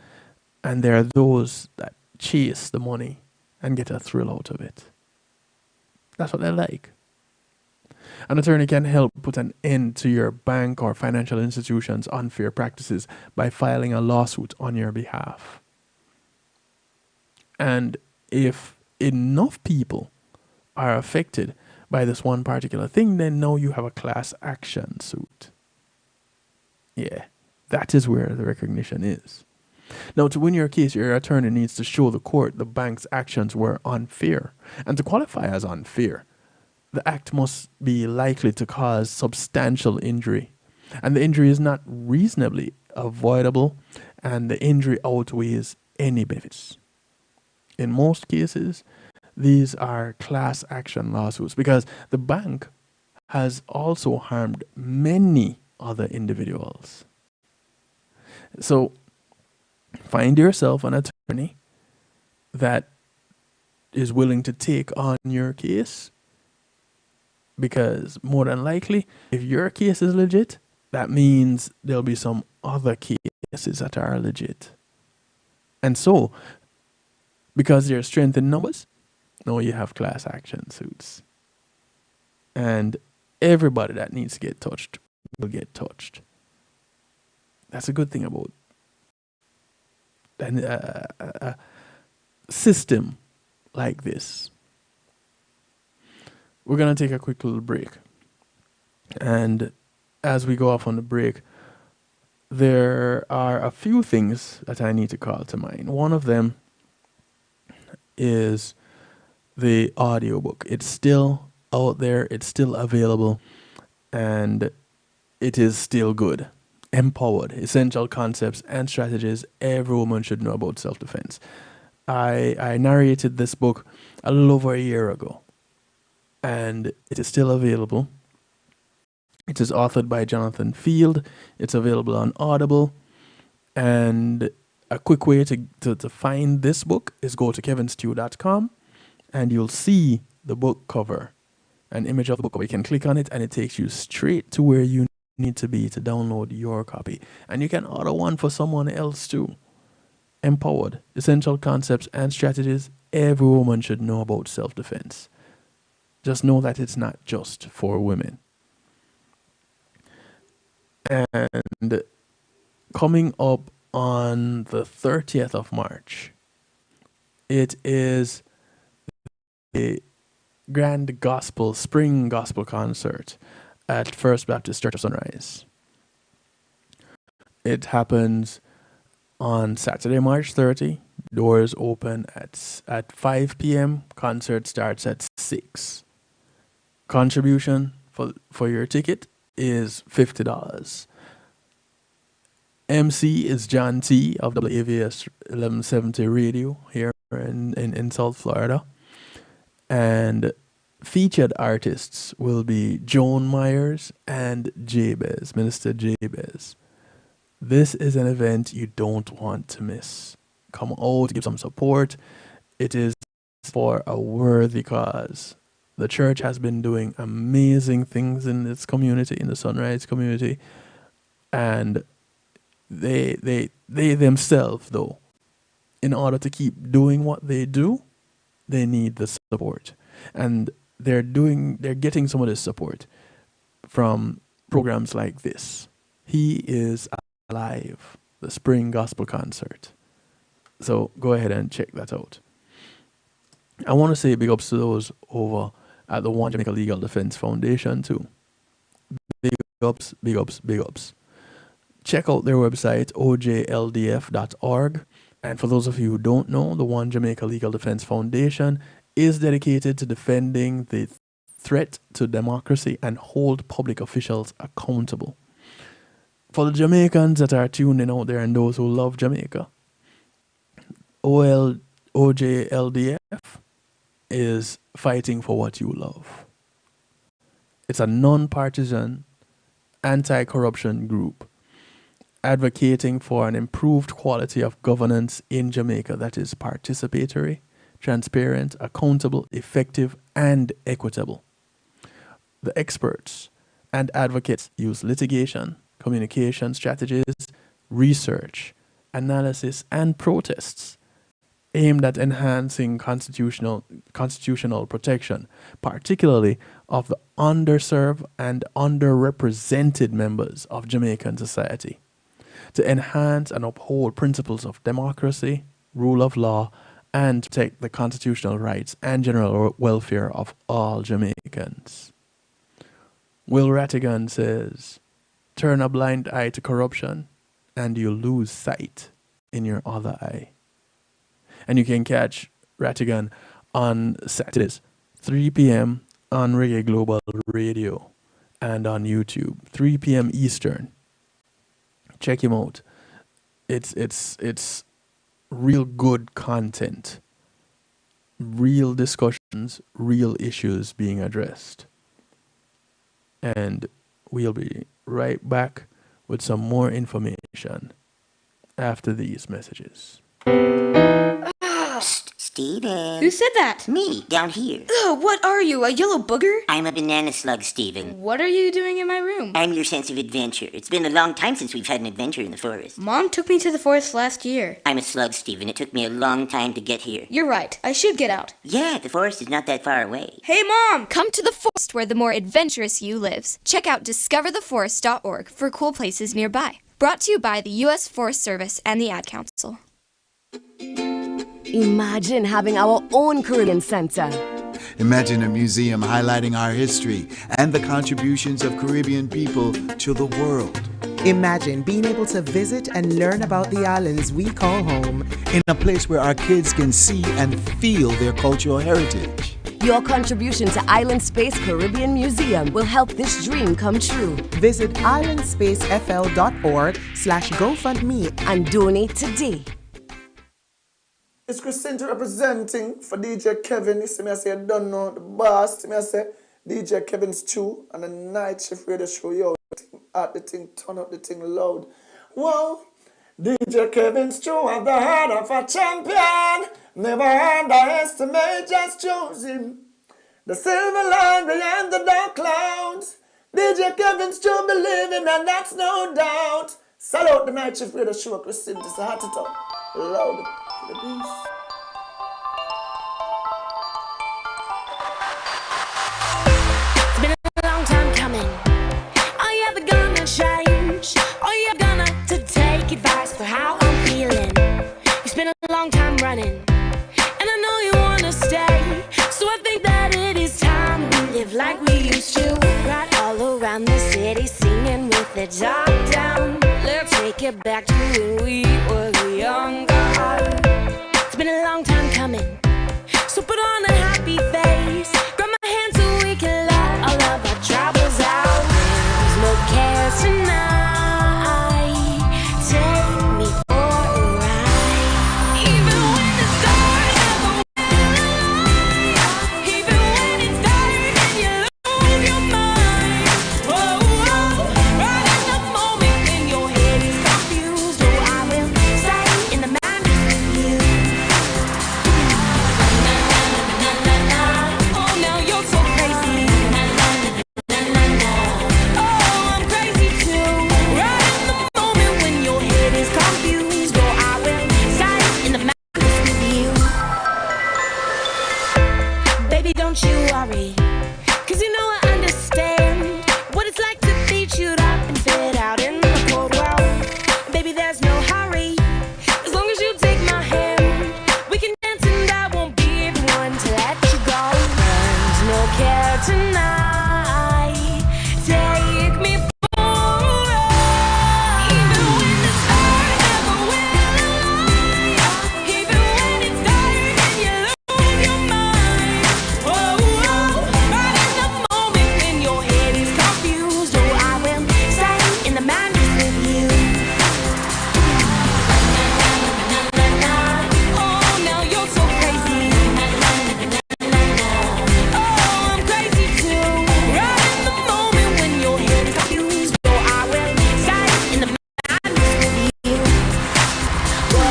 and there are those that chase the money and get a thrill out of it. That's what they like. An attorney can help put an end to your bank or financial institution's unfair practices by filing a lawsuit on your behalf. And if enough people are affected by this one particular thing, then now you have a class action suit. Yeah, that is where the recognition is. Now, to win your case, your attorney needs to show the court the bank's actions were unfair. And to qualify as unfair, the act must be likely to cause substantial injury. And the injury is not reasonably avoidable, and the injury outweighs any benefits. In most cases, these are class action lawsuits because the bank has also harmed many other individuals. So find yourself an attorney that is willing to take on your case, because more than likely, if your case is legit, that means there'll be some other cases that are legit. And so, because there's strength in numbers, now you have class action suits. And everybody that needs to get touched will get touched. That's a good thing about a system like this. We're going to take a quick little break. And as we go off on the break, there are a few things that I need to call to mind. One of them is the audiobook. It's still out there, it's still available, and it is still good. Empowered, essential concepts and strategies every woman should know about self-defense. I narrated this book a little over a year ago, and it is still available. It is authored by Jonathan Field. It's available on Audible. And a quick way to find this book is go to kevinstew.com, and you'll see the book cover, an image of the book cover. You can click on it and it takes you straight to where you need to be to download your copy. And you can order one for someone else too. Empowered, essential concepts and strategies every woman should know about self-defense. Just know that it's not just for women. And coming up on the 30th of March, it is the Grand Gospel Spring Gospel Concert at First Baptist Church of Sunrise. It happens on Saturday, March 30. Doors open at 5 p.m. Concert starts at 6. Contribution for your ticket is $50. MC is John T. of WAVS 1170 Radio here in South Florida. And featured artists will be Joan Myers and Jabez, Minister Jabez. This is an event you don't want to miss. Come out, give some support. It is for a worthy cause. The church has been doing amazing things in its community, in the Sunrise community. And they themselves, though, in order to keep doing what they do, they need the support. And they're getting some of this support from programs like this. He is Alive, the Spring Gospel Concert. So go ahead and check that out. I want to say big ups to those over at the One Jamaica Legal Defense Foundation too. Big ups, big ups, big ups. Check out their website, ojldf.org. And for those of you who don't know, the One Jamaica Legal Defense Foundation is dedicated to defending the threat to democracy and hold public officials accountable. For the Jamaicans that are tuned in out there and those who love Jamaica, OJLDF is fighting for what you love. It's a non-partisan, anti-corruption group advocating for an improved quality of governance in Jamaica that is participatory, transparent, accountable, effective, and equitable. The experts and advocates use litigation, communication strategies, research, analysis, and protests aimed at enhancing constitutional protection, particularly of the underserved and underrepresented members of Jamaican society, to enhance and uphold principles of democracy, rule of law, and protect the constitutional rights and general welfare of all Jamaicans. Will Rattigan says, "Turn a blind eye to corruption, and you lose sight in your other eye. And you can catch Ratigan on Saturdays, 3 p.m. on Reggae Global Radio and on YouTube, 3 p.m. Eastern. Check him out. It's real good content, real discussions, real issues being addressed. And we'll be right back with some more information after these messages. Steven. Who said that? Me, down here. Ugh, what are you, a yellow booger? I'm a banana slug, Steven. What are you doing in my room? I'm your sense of adventure. It's been a long time since we've had an adventure in the forest. Mom took me to the forest last year. I'm a slug, Steven. It took me a long time to get here. You're right. I should get out. Yeah, the forest is not that far away. Hey, Mom! Come to the forest where the more adventurous you lives. Check out discovertheforest.org for cool places nearby. Brought to you by the U.S. Forest Service and the Ad Council. Imagine having our own Caribbean Center. Imagine a museum highlighting our history and the contributions of Caribbean people to the world. Imagine being able to visit and learn about the islands we call home. In a place where our kids can see and feel their cultural heritage. Your contribution to Island Space Caribbean Museum will help this dream come true. Visit islandspacefl.org/GoFundMe and donate today. It's Christine representing for DJ Kevin. You see me, I say, I don't know the boss. See me, I say, DJ Kevin's 2 and the night shift radio show. Yo, at the thing, turn up the thing loud. Whoa, DJ Kevin's 2 have the heart of a champion. Never underestimate, just choose him. The silver line beyond the dark clouds. DJ Kevin's 2 believe him, and that's no doubt. Salute the night shift radio show, Christine. It's a heart to talk. Loud. It's been a long time coming. Are you ever gonna change? Are you ever gonna to take advice for how I'm feeling? It's been a long time running, and I know you wanna stay. So I think that it is time we live like we used to. Right all around the city, singing with the top down. Let's take it back to when we were younger. It's been a long time coming, so put on a happy face. Grab my hand so we can let all of our troubles out. There's no care tonight. Take me for a ride. Even when it's dark, never will. Even when it's dark and you lose your mind. Whoa, whoa. Right in the moment when your head is confused. Oh, I will stay in the madness with you. Don't you worry, 'cause you know I understand what it's like to be chewed up and spit out in the cold world. Baby, there's no hurry, as long as you take my hand. We can dance and I won't be the one to let you go. There's no care tonight. Take me for a ride. Even when it's dark, never will lie. Even when it's dark and you lose your mind. Whoa, whoa, right in the moment when your head is confused. Oh, I will stay in the madness with you. Oh, now you're so crazy. Oh, I'm crazy too. Right in the moment when your head is confused. Oh, I will stay in the madness with you. Whoa,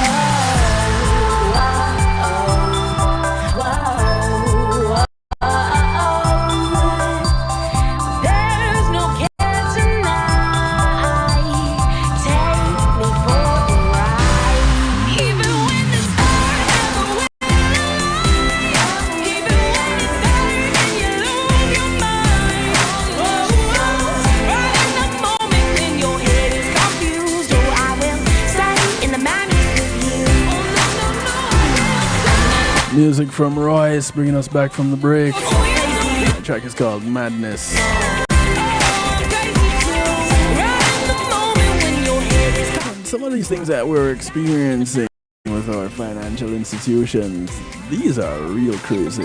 there's no care tonight. Take me for a ride. Even when it's dark, never will lie. Even when it's dark and you lose your mind. Whoa, whoa, right in the moment when your head is confused. Oh, I will stay in the madness with you. Oh, no, no, no. Music from Royce, bringing us back from the break. The track is called Madness. some of these things that we're experiencing with our financial institutions, these are real crazy.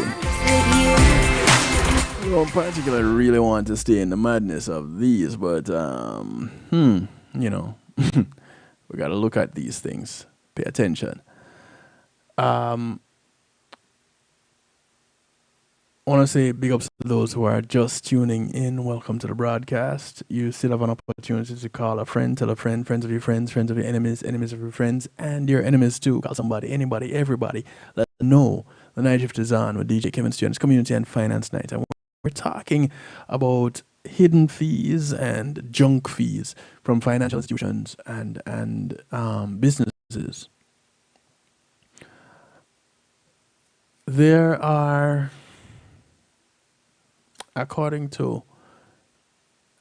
We don't particularly really want to stay in the madness of these, but you know, we got to look at these things. Pay attention. I want to say big ups to those who are just tuning in. Welcome to the broadcast. You still have an opportunity to call a friend, tell a friend, friends of your friends, friends of your enemies, enemies of your friends, and your enemies too. Call somebody, anybody, everybody. Let them know the night shift is on with DJ Kevin Stearns Community and Finance Night. And we're talking about hidden fees and junk fees from financial institutions and businesses. There are, according to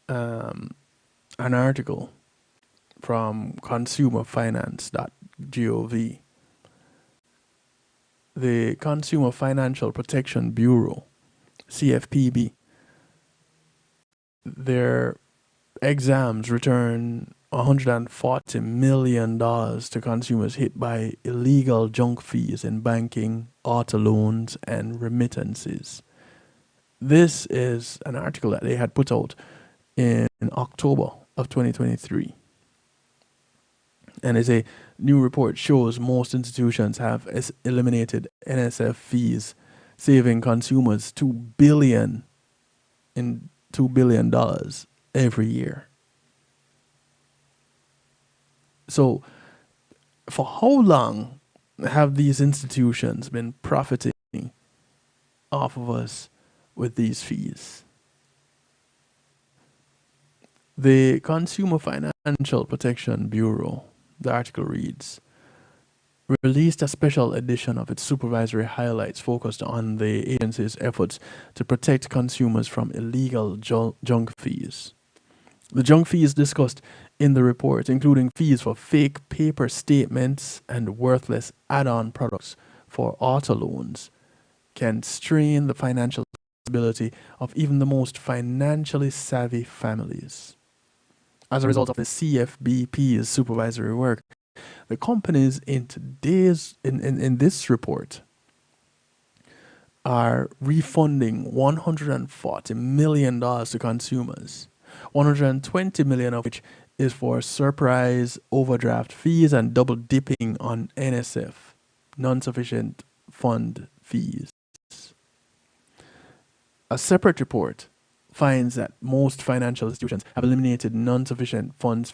an article from consumerfinance.gov, the Consumer Financial Protection Bureau, CFPB, their exams return $140 million to consumers hit by illegal junk fees in banking, auto loans, and remittances. This is an article that they had put out in October of 2023. And as a new report shows, most institutions have eliminated NSF fees, saving consumers $2 billion every year. So, for how long have these institutions been profiting off of us with these fees? The Consumer Financial Protection Bureau, the article reads, released a special edition of its supervisory highlights focused on the agency's efforts to protect consumers from illegal junk fees. The junk fees discussed in the report, including fees for fake paper statements and worthless add-on products for auto loans, can strain the financial stability of even the most financially savvy families. As a result of the CFBP's supervisory work, the companies in this report are refunding $140 million to consumers, $120 million of which is for surprise overdraft fees and double dipping on NSF, non-sufficient fund fees. A separate report finds that most financial institutions have eliminated non-sufficient fund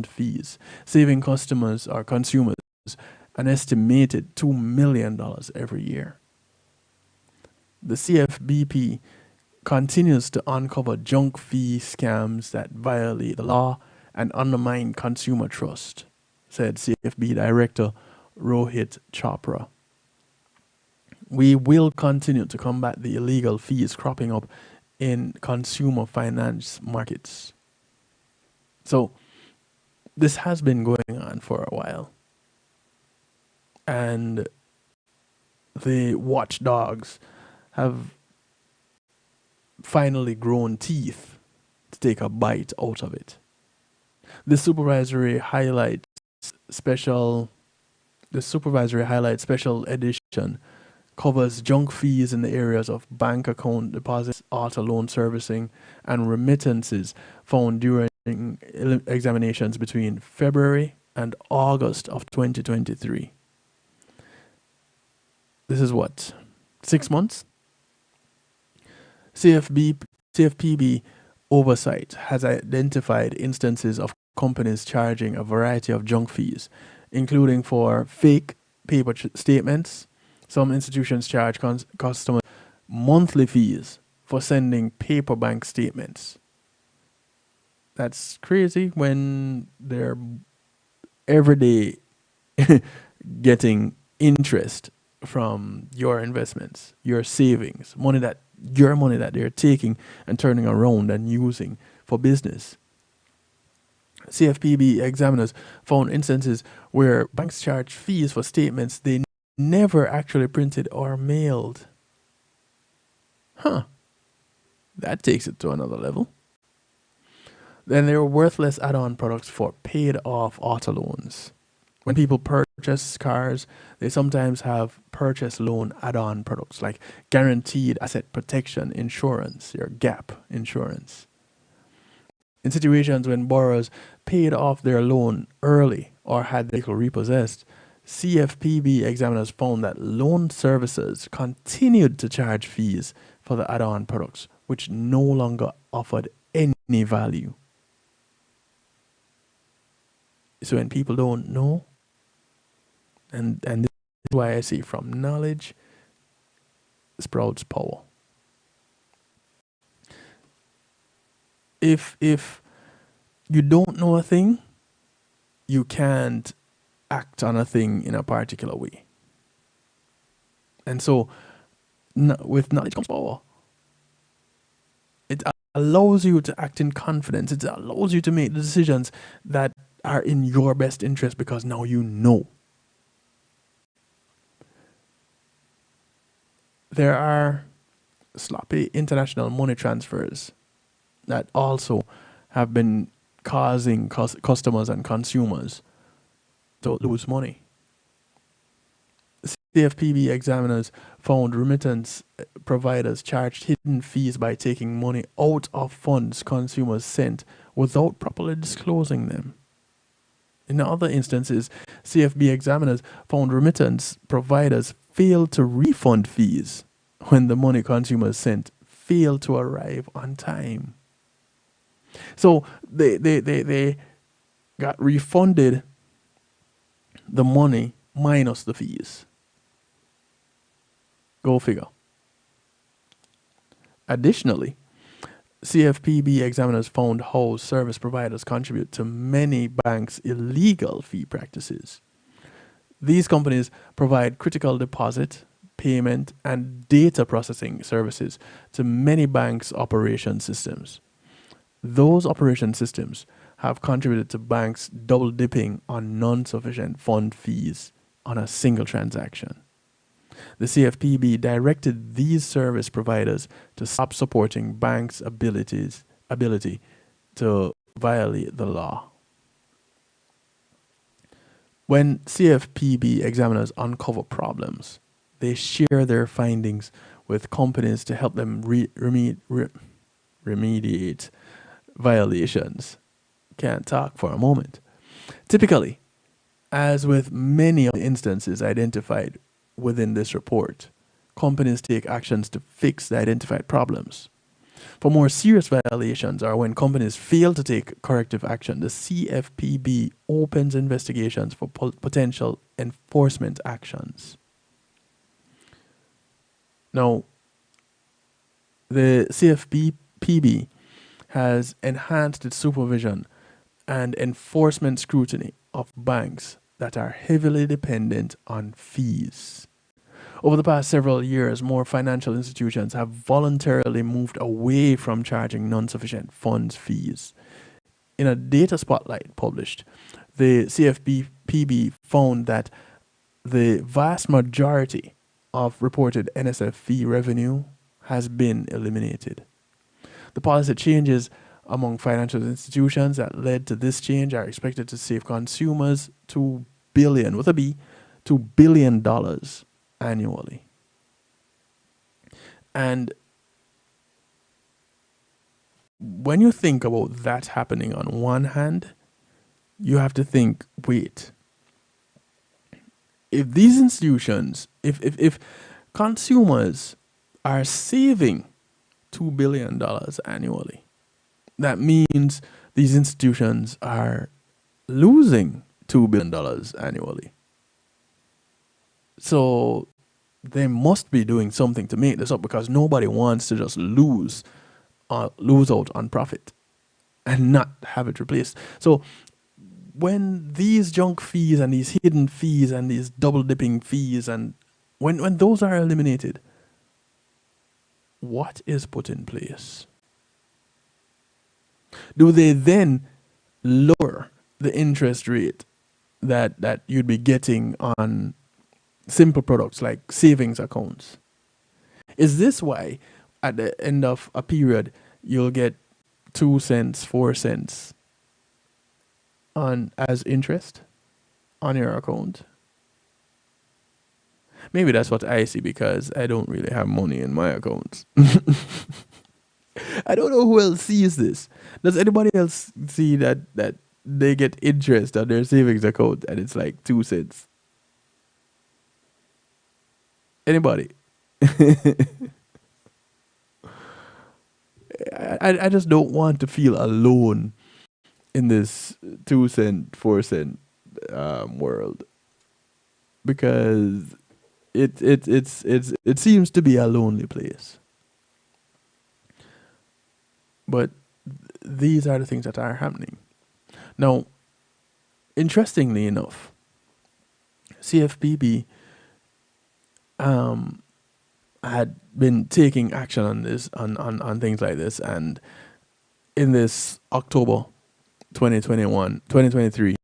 fees, saving customers or consumers an estimated $2 million every year. The CFBP continues to uncover junk fee scams that violate the law and undermine consumer trust, said CFB Director Rohit Chopra. We will continue to combat the illegal fees cropping up in consumer finance markets. So this has been going on for a while. And the watchdogs have finally grown teeth to take a bite out of it. The supervisory highlights special edition covers junk fees in the areas of bank account deposits, auto loan servicing, and remittances found during examinations between February and August of 2023. This is what, 6 months? CFPB oversight has identified instances of companies charging a variety of junk fees, including for fake paper statements. Some institutions charge customers monthly fees for sending paper bank statements. That's crazy when they're every day getting interest from your investments, your savings, money that they're taking and turning around and using for business. CFPB examiners found instances where banks charge fees for statements they never actually printed or mailed. That takes it to another level. Then there are worthless add-on products for paid-off auto loans. When people purchase cars, they sometimes have purchase loan add-on products like guaranteed asset protection insurance, your GAP insurance. In situations when borrowers paid off their loan early or had their vehicle repossessed, CFPB examiners found that loan servicers continued to charge fees for the add-on products, which no longer offered any value. So when people don't know, and this is why I say from knowledge sprouts power. If you don't know a thing, you can't act on a thing in a particular way. And so with knowledge comes power. It allows you to act in confidence. It allows you to make the decisions that are in your best interest because now you know. There are sloppy international money transfers that also have been causing customers and consumers to lose money. CFPB examiners found remittance providers charged hidden fees by taking money out of funds consumers sent without properly disclosing them. In other instances, CFB examiners found remittance providers failed to refund fees when the money consumers sent failed to arrive on time. So they got refunded the money minus the fees. Go figure. Additionally, CFPB examiners found how service providers contribute to many banks' illegal fee practices. These companies provide critical deposit, payment, and data processing services to many banks' operation systems. Those operation systems have contributed to banks double dipping on non-sufficient fund fees on a single transaction. The CFPB directed these service providers to stop supporting banks' ability to violate the law. When CFPB examiners uncover problems, they share their findings with companies to help them remediate violations. Can't talk for a moment. Typically, as with many of the instances identified within this report, companies take actions to fix the identified problems. For more serious violations or when companies fail to take corrective action, the CFPB opens investigations for potential enforcement actions. Now, the CFPB has enhanced its supervision and enforcement scrutiny of banks that are heavily dependent on fees. Over the past several years, more financial institutions have voluntarily moved away from charging non-sufficient funds fees. In a data spotlight published, the CFPB found that the vast majority of reported NSF fee revenue has been eliminated. The policy changes among financial institutions that led to this change are expected to save consumers $2 billion, with a B, $2 billion annually. And when you think about that happening on one hand, you have to think, wait, if these institutions, if consumers are saving $2 billion annually, that means these institutions are losing $2 billion annually. So they must be doing something to make this up, because nobody wants to just lose out on profit and not have it replaced. So when these junk fees and these hidden fees and these double dipping fees, and when those are eliminated, what is put in place? Do they then lower the interest rate that you'd be getting on simple products like savings accounts? Is this why at the end of a period you'll get 2 cents, 4 cents on as interest on your account. Maybe that's what I see because I don't really have money in my accounts. I don't know who else sees this. Does anybody else see that they get interest on their savings account and it's like 2 cents? Anybody? I just don't want to feel alone in this 2 cent, 4 cent world because it seems to be a lonely place. But these are the things that are happening. Now, interestingly enough, CFPB had been taking action on this, on things like this, and in this October 2023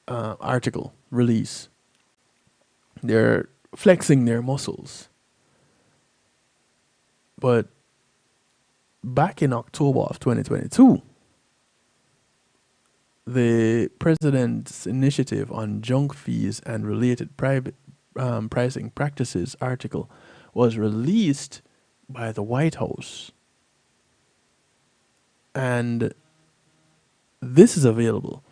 article release, they're flexing their muscles. But back in October of 2022, the president's initiative on junk fees and related private pricing practices article was released by the White House. And this is available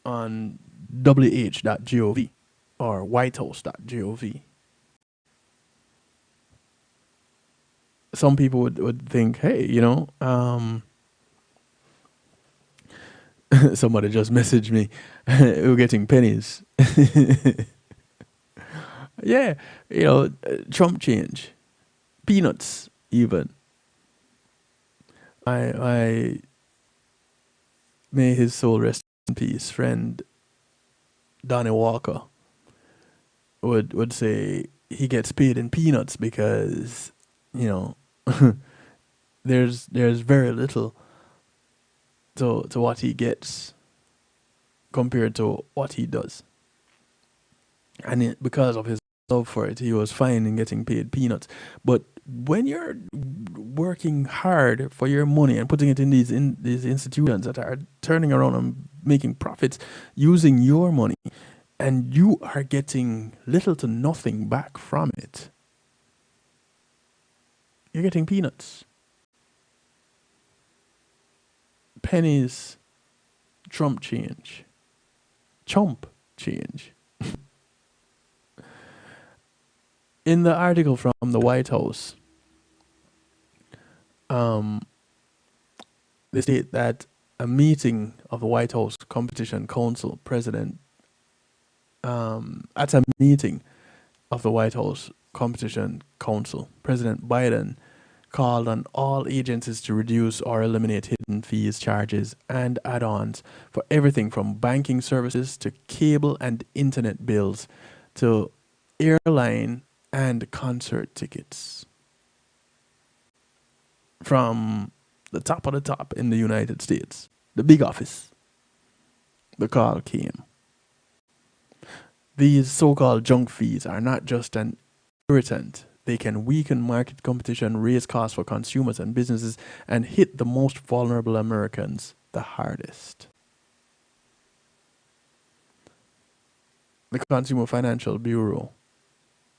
on wh.gov or whitehouse.gov. Some people would think, hey, somebody just messaged me, we're getting pennies. Yeah, Trump change, peanuts even. I may his soul rest in peace. Friend Donnie Walker would say he gets paid in peanuts because there's very little to what he gets compared to what he does, and because of his love for it, he was fine in getting paid peanuts. But when you're working hard for your money and putting it in these institutions that are turning around and making profits using your money, and you are getting little to nothing back from it, you're getting peanuts. Pennies, Trump change. Chump change. In the article from the White House, they state that a meeting of the White House Competition Council president, at a meeting of the White House Competition Council, President Biden called on all agencies to reduce or eliminate hidden fees, charges, and add-ons for everything from banking services to cable and internet bills to airline and concert tickets. From the top of the top in the United States, the big office, the call came. These so-called junk fees are not just an irritant. They can weaken market competition, raise costs for consumers and businesses, and hit the most vulnerable Americans the hardest. The Consumer Financial Bureau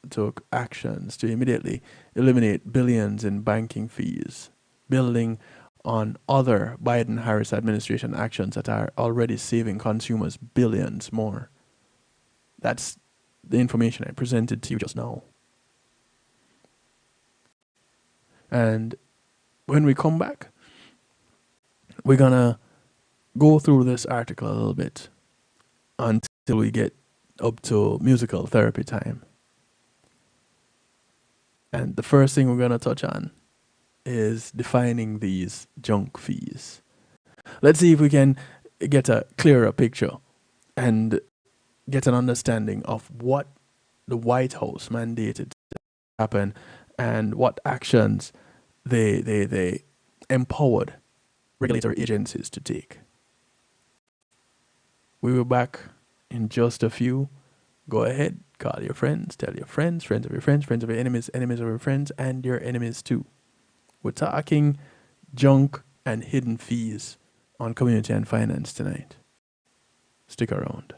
took actions to immediately eliminate billions in banking fees, building on other Biden-Harris administration actions that are already saving consumers billions more. That's the information I presented to you just now. And when we come back, we're going to go through this article a little bit until we get up to musical therapy time. And the first thing we're going to touch on is defining these junk fees. Let's see if we can get a clearer picture and get an understanding of what the White House mandated to happen and what actions they empowered regulatory agencies to take. We will be back in just a few. Go ahead, call your friends, tell your friends, friends of your friends, friends of your enemies, enemies of your friends, and your enemies too. We're talking junk and hidden fees on Community and Finance tonight. Stick around.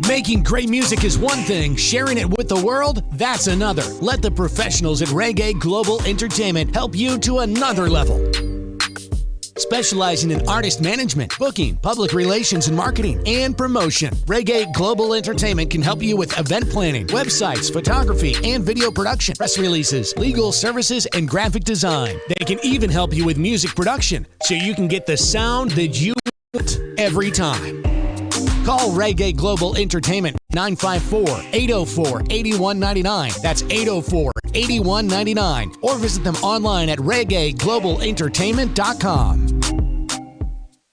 Making great music is one thing, sharing it with the world, that's another. Let the professionals at Reggae Global Entertainment help you to another level. Specializing in artist management, booking, public relations and marketing, and promotion, Reggae Global Entertainment can help you with event planning, websites, photography, and video production, press releases, legal services, and graphic design. They can even help you with music production, so you can get the sound that you want every time. Call Reggae Global Entertainment 954-804-8199. That's 804-8199. Or visit them online at reggaeglobalentertainment.com.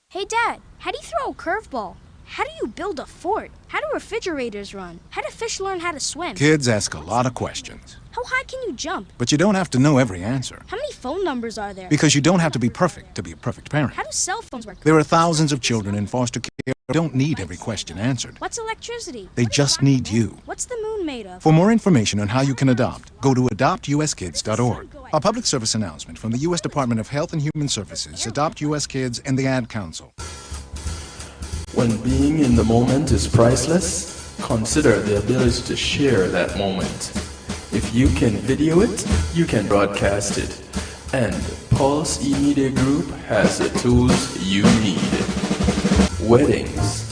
Hey, Dad, how do you throw a curveball? How do you build a fort? How do refrigerators run? How do fish learn how to swim? Kids ask a lot of questions. How high can you jump? But you don't have to know every answer. How many phone numbers are there? Because you don't have to be perfect to be a perfect parent. How do cell phones work? There are thousands of children in foster care who don't need every question answered. What's electricity? They just need you. What's the moon made of? For more information on how you can adopt, go to adoptuskids.org. A public service announcement from the U.S. Department of Health and Human Services, Adopt U.S. Kids, and the Ad Council. When being in the moment is priceless, consider the ability to share that moment. If you can video it, you can broadcast it. And Pulse E-Media Group has the tools you need. Weddings,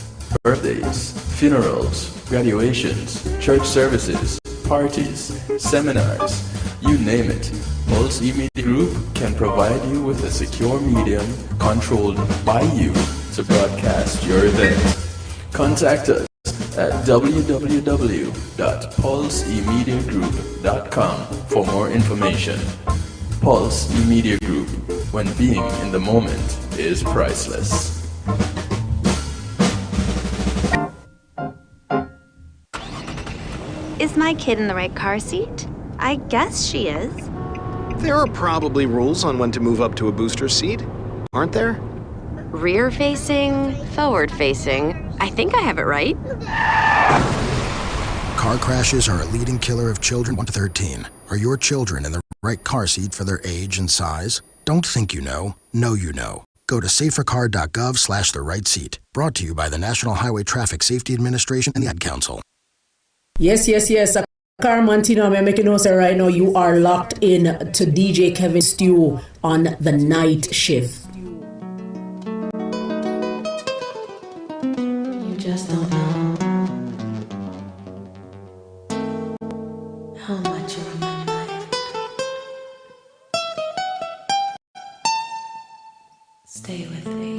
birthdays, funerals, graduations, church services, parties, seminars, you name it. Pulse E-Media Group can provide you with a secure medium controlled by you to broadcast your event. Contact us at www.pulsemediagroup.com for more information. Pulse E-Media Group, when being in the moment is priceless. Is my kid in the right car seat? I guess she is. There are probably rules on when to move up to a booster seat, aren't there? Rear-facing, forward-facing. I think I have it right. Car crashes are a leading killer of children 1 to 13. Are your children in the right car seat for their age and size? Don't think you know you know. Go to safercar.gov/the right seat. Brought to you by the National Highway Traffic Safety Administration and the Ad Council. Yes. Carmantino, I'm making notes right now. You are locked in to DJ Kevin Stew on the night shift. You just don't know how much you're in my mind. Stay with me.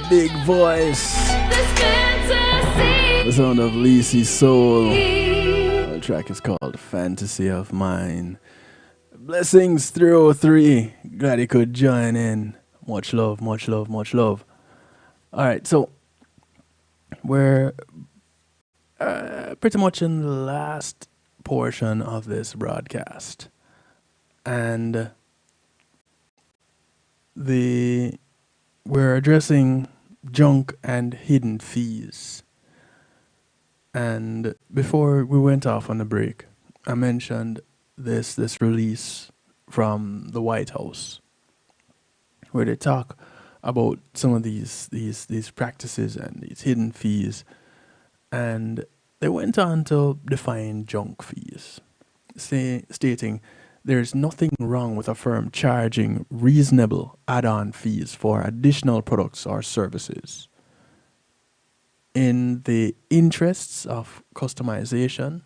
big voice. The sound of Lacey's soul. The track is called Fantasy of Mine. Blessings 303. Glad you could join in. Much love, much love, much love. Alright, so we're pretty much in the last portion of this broadcast. And we're addressing junk and hidden fees. And before we went off on the break, I mentioned this release from the White House, where they talk about some of these practices and these hidden fees, and they went on to define junk fees, stating there's nothing wrong with a firm charging reasonable add-on fees for additional products or services. In the interests of customization,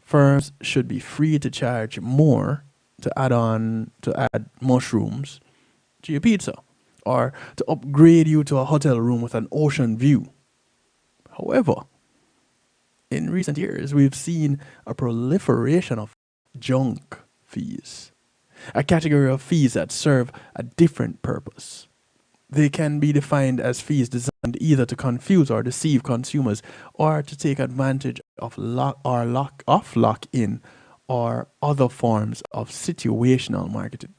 firms should be free to charge more to add mushrooms to your pizza, or to upgrade you to a hotel room with an ocean view. However, in recent years, we've seen a proliferation of junk fees, a category of fees that serve a different purpose. They can be defined as fees designed either to confuse or deceive consumers, or to take advantage of lock-in or other forms of situational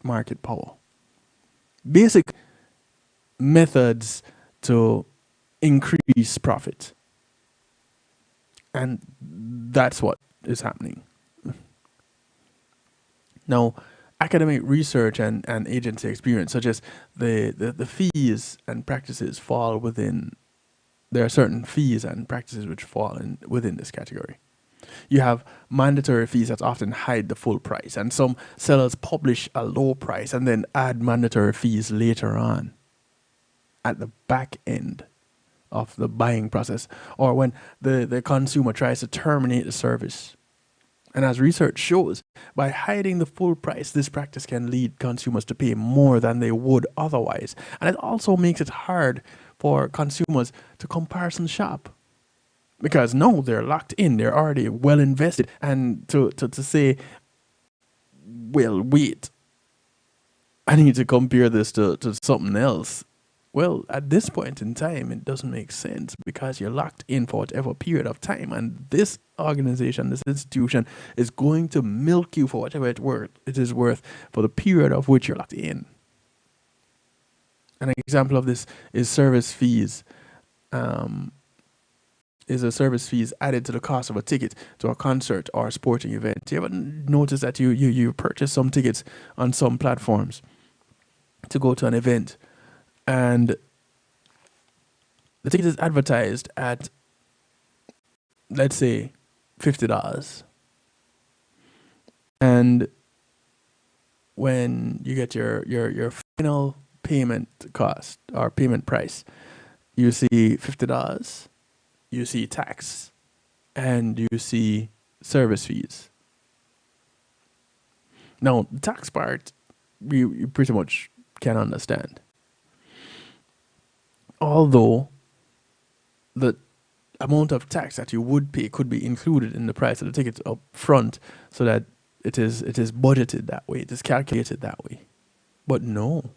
market power. Basic methods to increase profit. And that's what is happening. Now, academic research and agency experience suggest the fees and practices fall within, there are certain fees and practices which fall within this category. You have mandatory fees that often hide the full price, and some sellers publish a low price and then add mandatory fees later on at the back end of the buying process, or when the consumer tries to terminate the service. And as research shows, by hiding the full price, this practice can lead consumers to pay more than they would otherwise. And it also makes it hard for consumers to comparison shop, because no, they're locked in, they're already well invested, and to say, well, wait, I need to compare this to something else. Well, at this point in time, it doesn't make sense, because you're locked in for whatever period of time, and this organization, this institution, is going to milk you for whatever it is worth for the period of which you're locked in. An example of this is service fees. Is a service fees added to the cost of a ticket to a concert or a sporting event. You ever notice that you purchase some tickets on some platforms to go to an event, and the ticket is advertised at, let's say, $50. And when you get your final payment cost or payment price, you see $50, you see tax, and you see service fees. Now, the tax part, you pretty much can understand. Although the amount of tax that you would pay could be included in the price of the ticket up front, so that it is budgeted that way, it is calculated that way. But no.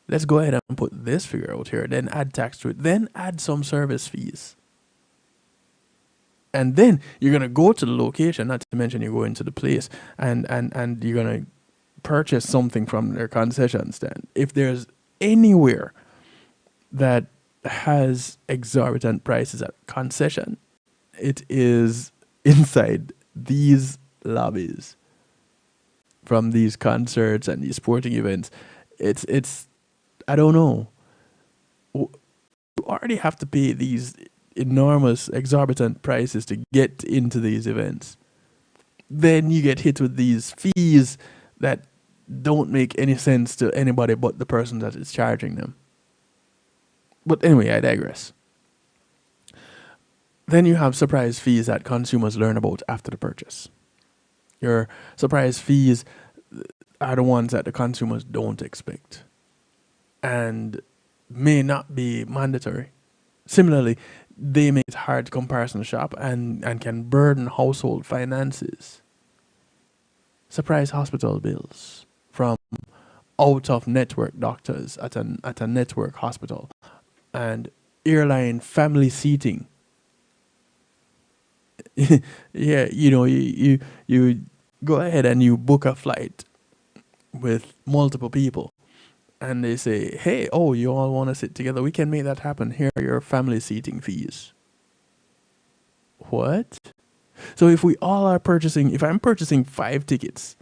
Let's go ahead and put this figure out here, then add tax to it, then add some service fees. And then you're going to go to the location, not to mention you go into the place, and you're going to purchase something from their concession stand. If there's anywhere that has exorbitant prices at concession, it is inside these lobbies from these concerts and these sporting events. It's I don't know. You already have to pay these enormous exorbitant prices to get into these events. Then you get hit with these fees that don't make any sense to anybody but the person that is charging them. But anyway, I digress. Then you have surprise fees that consumers learn about after the purchase. Your surprise fees are the ones that the consumers don't expect. And may not be mandatory. Similarly, they make it hard to comparison shop and can burden household finances. Surprise hospital bills from out of network doctors at a network hospital, and airline family seating. Yeah, you go ahead and you book a flight with multiple people, and they say, hey, oh, you all want to sit together, we can make that happen, here are your family seating fees. What? So if I'm purchasing 5 tickets,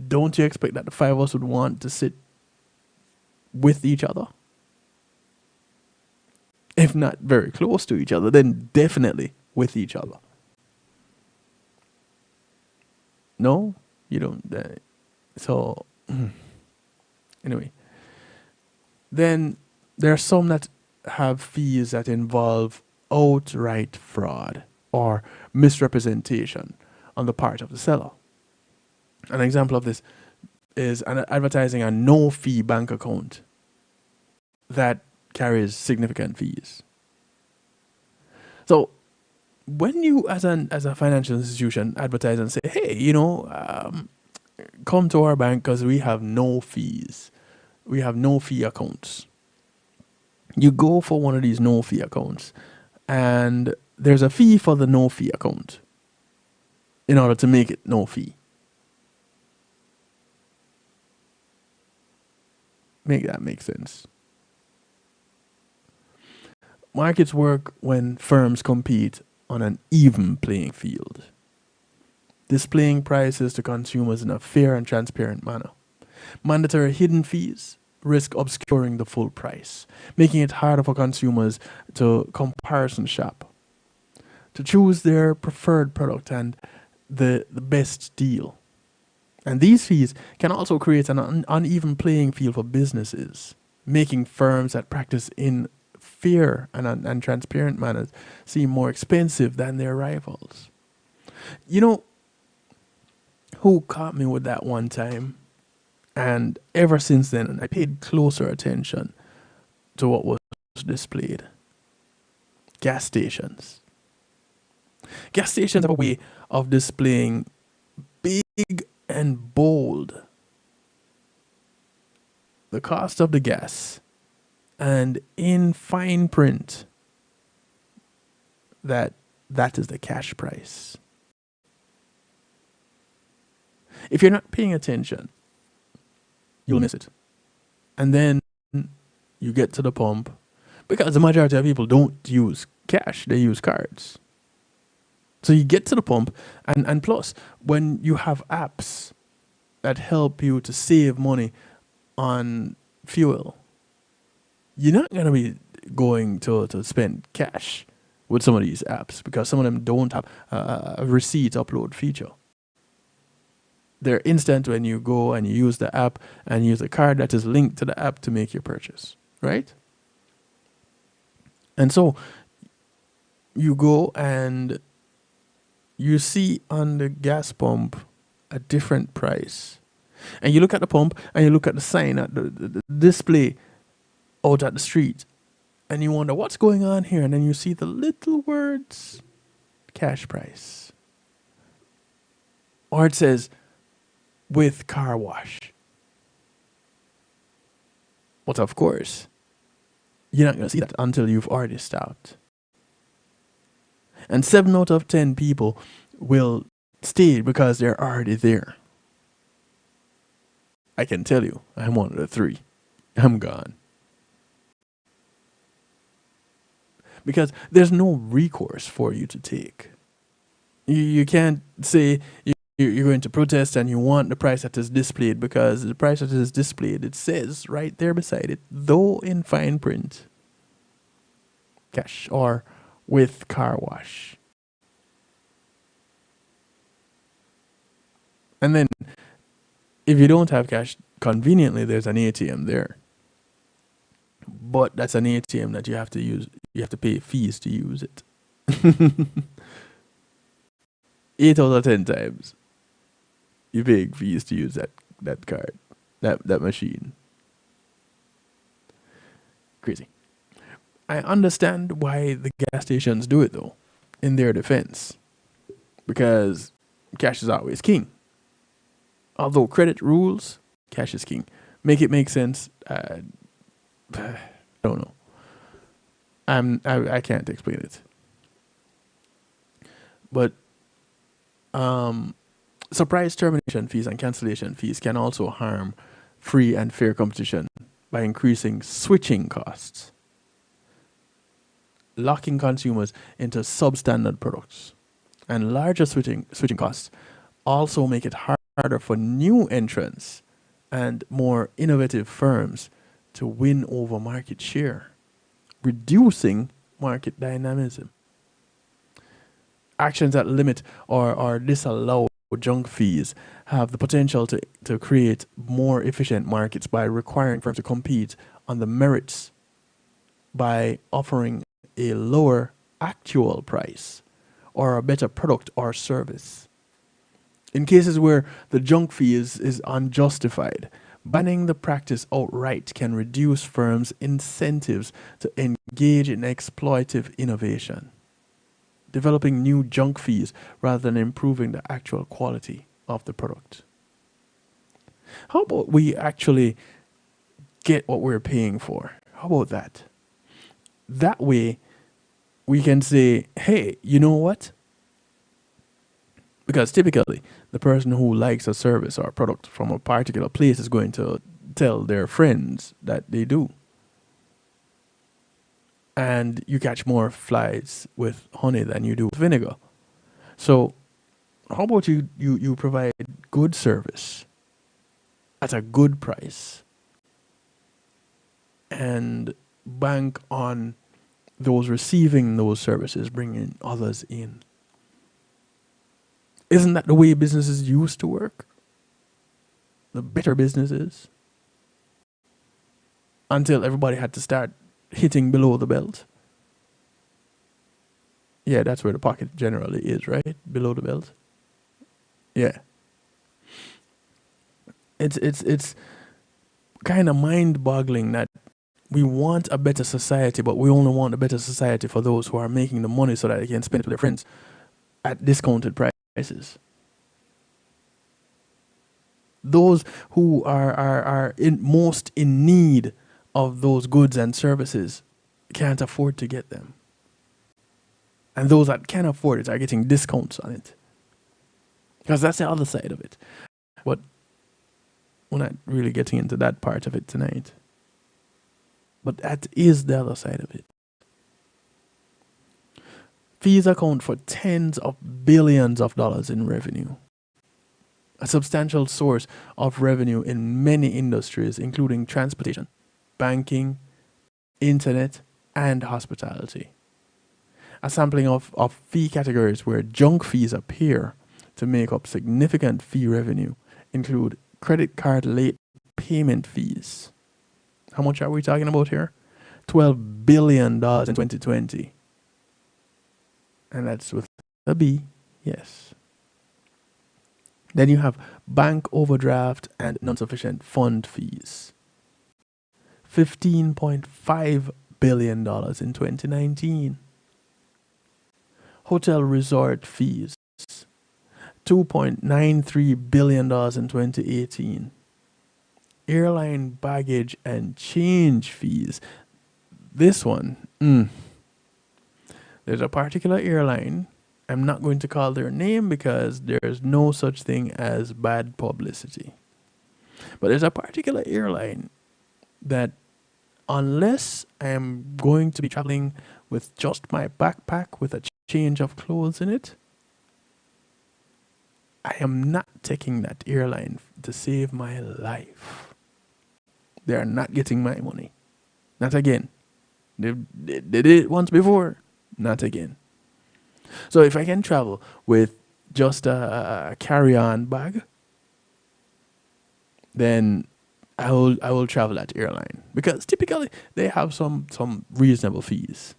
don't you expect that the 5 of us would want to sit with each other? If not very close to each other, then definitely with each other. No, you don't. So, anyway, then there are some that have fees that involve outright fraud or misrepresentation on the part of the seller. An example of this is advertising a no-fee bank account that carries significant fees. So when you, as a financial institution, advertise and say, hey, come to our bank because we have no fees. We have no fee accounts. You go for one of these no fee accounts, and there's a fee for the no fee account in order to make it no fee. Make that make sense. Markets work when firms compete on an even playing field, displaying prices to consumers in a fair and transparent manner. Mandatory hidden fees risk obscuring the full price, making it harder for consumers to comparison shop, to choose their preferred product and the best deal. And these fees can also create an uneven playing field for businesses, making firms that practice in fair and transparent manners seem more expensive than their rivals. You know who caught me with that one time? And ever since then, I paid closer attention to what was displayed. Gas stations. Gas stations have a way of displaying big and bold the cost of the gas, and in fine print that is the cash price. If you're not paying attention, you'll miss it. And then you get to the pump, because the majority of people don't use cash, they use cards. So you get to the pump, and plus, when you have apps that help you to save money on fuel, you're not going to be going to spend cash with some of these apps, because some of them don't have a receipt upload feature. They're instant when you go and you use the app and use a card that is linked to the app to make your purchase, right? And so you go and you see on the gas pump a different price. And you look at the pump and you look at the sign at the display out at the street, and you wonder what's going on here. And then you see the little words, cash price. Or it says, with car wash. But of course, you're not going to see that until you've already stopped. And 7 out of 10 people will stay because they're already there. I can tell you, I'm one of the 3. I'm gone. Because there's no recourse for you to take. You can't say you're going to protest and you want the price that is displayed, because the price that is displayed, it says right there beside it, though in fine print, cash or with car wash. And then if you don't have cash, conveniently there's an ATM there. But that's an ATM that you have to use. You have to pay fees to use it. 8 out of 10 times, you pay fees to use that card, that machine. crazy. I understand why the gas stations do it though, in their defense, because cash is always king. Although credit rules, cash is king. Make it make sense. I don't know. I can't explain it. But surprise termination fees and cancellation fees can also harm free and fair competition by increasing switching costs, locking consumers into substandard products, and larger switching costs also make it harder for new entrants and more innovative firms to win over market share, reducing market dynamism. Actions that limit or disallow junk fees have the potential to create more efficient markets by requiring firms to compete on the merits by offering a lower actual price or a better product or service. In cases where the junk fee is unjustified, banning the practice outright can reduce firms' incentives to engage in exploitative innovation, developing new junk fees rather than improving the actual quality of the product. How about we actually get what we're paying for? How about that? That way, we can say, hey, you know what? Because typically, the person who likes a service or a product from a particular place is going to tell their friends that they do. And you catch more flies with honey than you do with vinegar. So how about you provide good service at a good price and bank on those receiving those services bringing others in? Isn't that the way businesses used to work? The better businesses. Until everybody had to start hitting below the belt. Yeah, that's where the pocket generally is, right? Below the belt. Yeah. It's kind of mind-boggling that we want a better society, but we only want a better society for those who are making the money so that they can spend it with their friends at discounted prices. Those who are most in need of those goods and services can't afford to get them. And those that can afford it are getting discounts on it. Because that's the other side of it. But we're not really getting into that part of it tonight. But that is the other side of it. Fees account for tens of billions of dollars in revenue. A substantial source of revenue in many industries, including transportation, banking, internet, and hospitality. A sampling of fee categories where junk fees appear to make up significant fee revenue include credit card late payment fees. How much are we talking about here? $12 billion in 2020. And that's with a B, yes. Then you have bank overdraft and non-sufficient fund fees. $15.5 billion in 2019. Hotel resort fees. $2.93 billion in 2018. Airline baggage and change fees. This one, there's a particular airline. I'm not going to call their name because there's no such thing as bad publicity. But there's a particular airline that unless I'm going to be traveling with just my backpack with a change of clothes in it, I am not taking that airline to save my life. They are not getting my money. Not again. They did it once before. Not again. So if I can travel with just a carry-on bag, then I will travel that airline because typically they have some reasonable fees.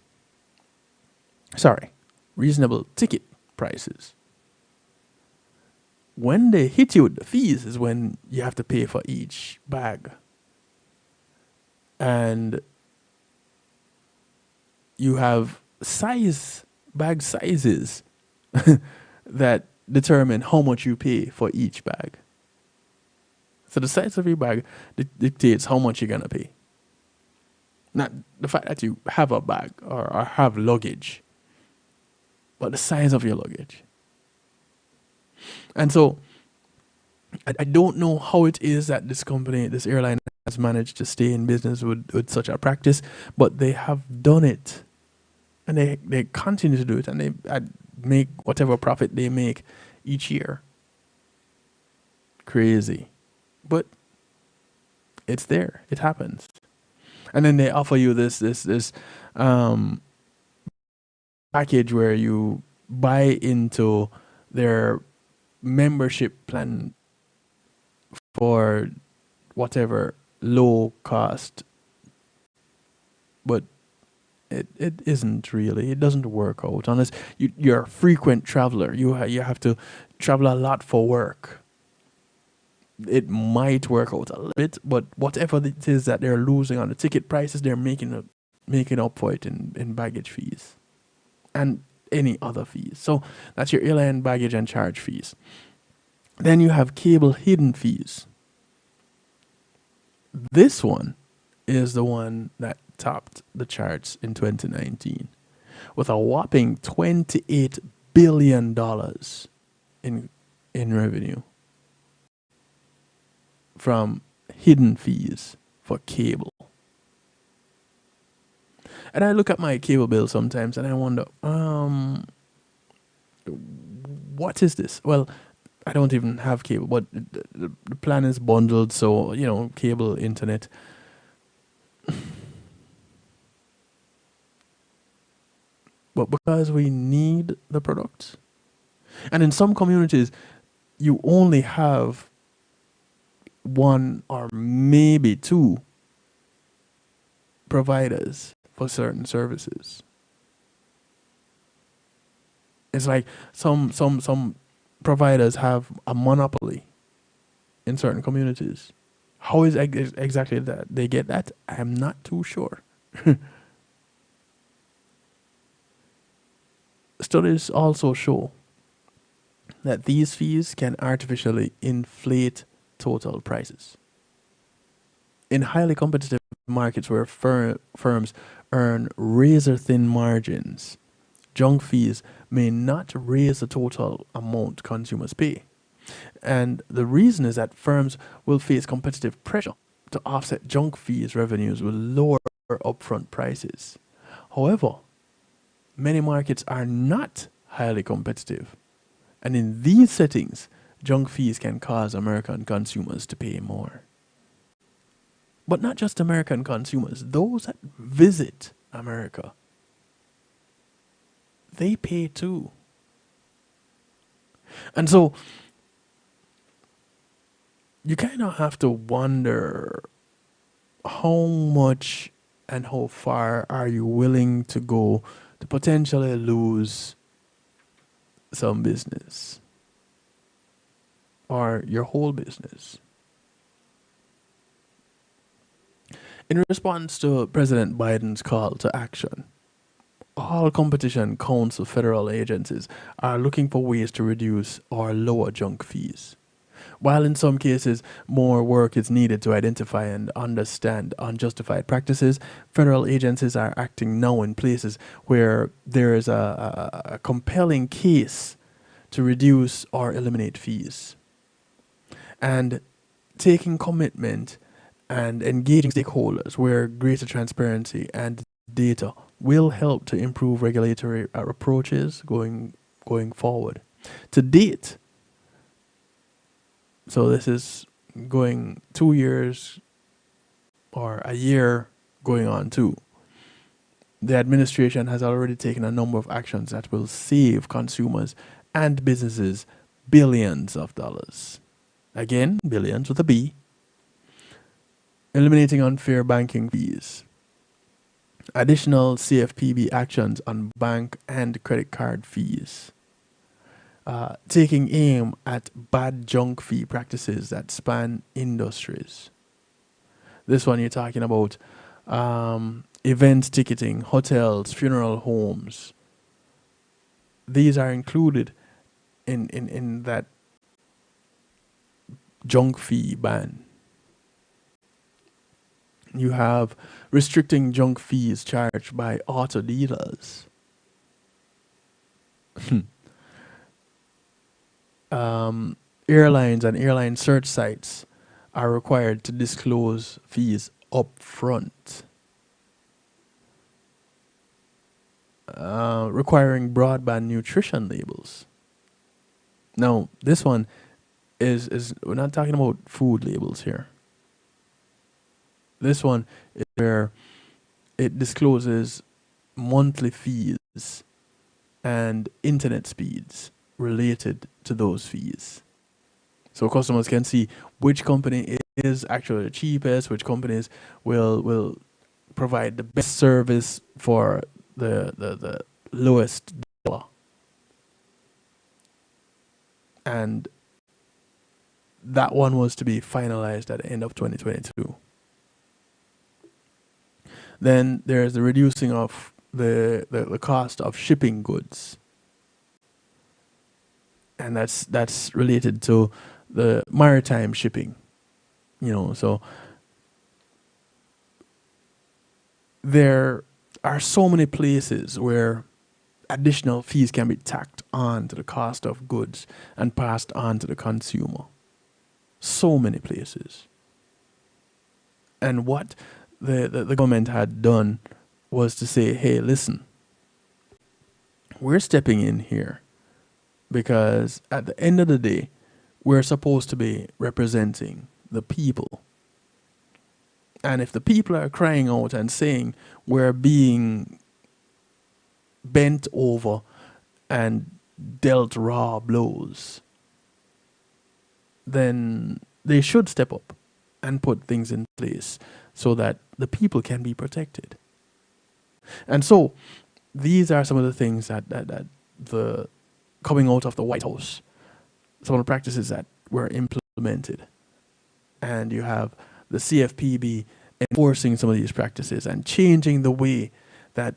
Sorry, reasonable ticket prices. When they hit you with the fees is when you have to pay for each bag. And you have bag sizes that determine how much you pay for each bag. So the size of your bag dictates how much you're going to pay. Not the fact that you have a bag or have luggage, but the size of your luggage. And so I don't know how it is that this company, this airline, has managed to stay in business with such a practice, but they have done it. And they continue to do it, and they make whatever profit they make each year. Crazy. But it's there. It happens. And then they offer you this package where you buy into their membership plan for whatever low cost, but it isn't really. It doesn't work out unless you're a frequent traveler. You have to travel a lot for work. It might work out a little bit, but whatever it is that they're losing on the ticket prices, they're making up for it in baggage fees and any other fees. So that's your airline baggage and charge fees. Then you have cable hidden fees. This one is the one that topped the charts in 2019 with a whopping $28 billion in revenue from hidden fees for cable. And I look at my cable bill sometimes and I wonder, what is this? Well, I don't even have cable, but the plan is bundled, so, cable, internet. But because we need the product, and in some communities, you only have one or maybe two providers for certain services. It's like some providers have a monopoly in certain communities. How is exactly that they get that? I'm not too sure. Studies also show that these fees can artificially inflate total prices. In highly competitive markets where firms earn razor-thin margins, junk fees may not raise the total amount consumers pay. And the reason is that firms will face competitive pressure to offset junk fees revenues with lower upfront prices. However, many markets are not highly competitive. And in these settings, junk fees can cause American consumers to pay more. But not just American consumers, those that visit America, they pay too. And so you kind of have to wonder how much and how far are you willing to go to potentially lose some business or your whole business. In response to President Biden's call to action, all Competition Council federal agencies are looking for ways to reduce or lower junk fees. While in some cases more work is needed to identify and understand unjustified practices, federal agencies are acting now in places where there is a compelling case to reduce or eliminate fees. And taking commitment and engaging stakeholders where greater transparency and data will help to improve regulatory approaches going forward. To date, so this is going 2 years or a year going on 2. The administration has already taken a number of actions that will save consumers and businesses billions of dollars. Again, billions with a B. Eliminating unfair banking fees. Additional CFPB actions on bank and credit card fees. Taking aim at bad junk fee practices that span industries. This one you're talking about event ticketing, hotels, funeral homes. These are included in that junk fee ban. You have restricting junk fees charged by auto dealers. Airlines and airline search sites are required to disclose fees up front. Requiring broadband nutrition labels. Now, this one is we're not talking about food labels here. This one is where it discloses monthly fees and internet speeds related to those fees. So customers can see which company is actually the cheapest, which companies will provide the best service for the lowest dollar. And that one was to be finalized at the end of 2022. Then there's the reducing of the cost of shipping goods. And that's related to the maritime shipping. So there are so many places where additional fees can be tacked on to the cost of goods and passed on to the consumer. So many places. And what the government had done was to say, hey, listen, we're stepping in here because at the end of the day, we're supposed to be representing the people. And if the people are crying out and saying we're being bent over and dealt raw blows, then they should step up and put things in place so that the people can be protected. And so these are some of the things that the coming out of the White House, some of the practices that were implemented. And you have the CFPB enforcing some of these practices and changing the way that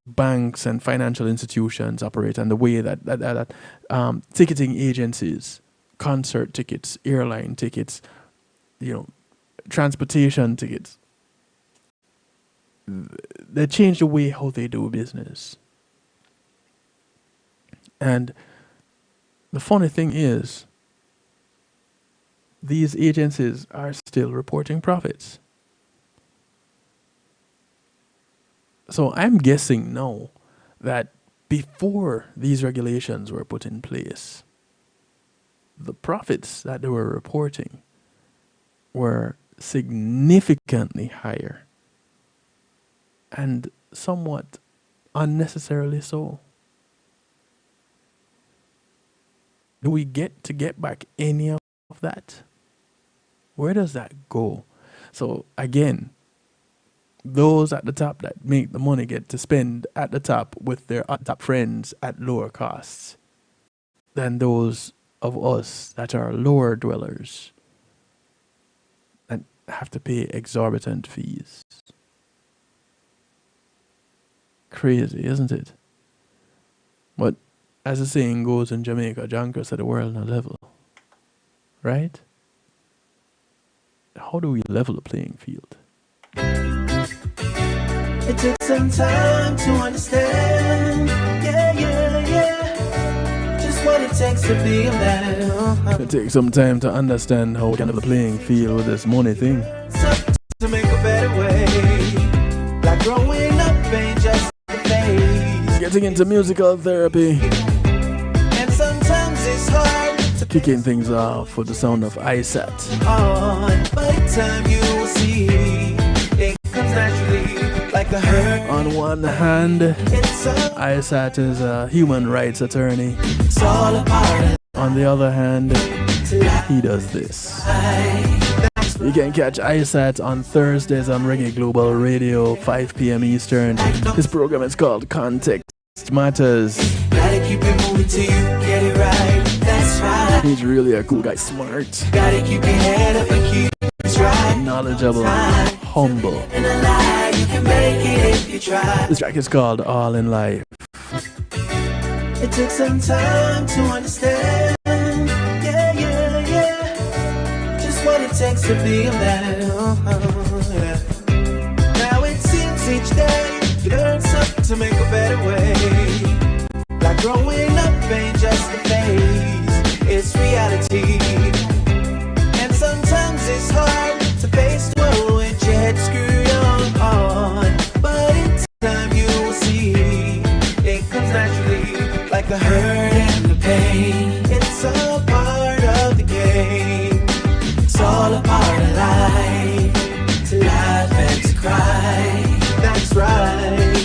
banks and financial institutions operate, and the way that ticketing agencies, concert tickets, airline tickets, transportation tickets, they change the way how they do business. And the funny thing is, these agencies are still reporting profits. So I'm guessing now that before these regulations were put in place, the profits that they were reporting were significantly higher, and somewhat unnecessarily so. Do we get to get back any of that? Where does that go? So again, those at the top that make the money get to spend at the top with their top friends at lower costs than those of us that are lower dwellers and have to pay exorbitant fees. Crazy, isn't it? But as the saying goes in Jamaica, John said the world not level. Right? How do we level the playing field? It took some time to understand. Just what it takes to be a man. It takes some time to understand how we can level the playing field with this money thing. To make a better way. Like growing up ain't just a phase. Getting into musical therapy. And sometimes it's hard to kicking things off with the sound of ISAT. By the time you will see, it comes naturally like a hurt. On one hand, ISAT is a human rights attorney. It's all a part. On the other hand, he does this. You can catch ISAT on Thursdays on Reggae Global Radio, 5 p.m. Eastern. His program is called Context Matters. Gotta keep it moving till you get it right. That's right. He's really a cool guy, smart. Gotta keep your head up and keep it right. Knowledgeable, humble. And I like You can make it if you try. This track is called All in Life. It took some time to understand. Yeah, yeah, yeah. Just what it takes to be a man. Yeah. Now it seems each day you learn something to make a better way. Like growing up ain't just a phase, it's reality. And sometimes it's hard to face the world with your head screwed on. But in time you will see it comes naturally, like the hurt and the pain. It's all part of the game. It's all a part of life, to laugh and to cry. That's right,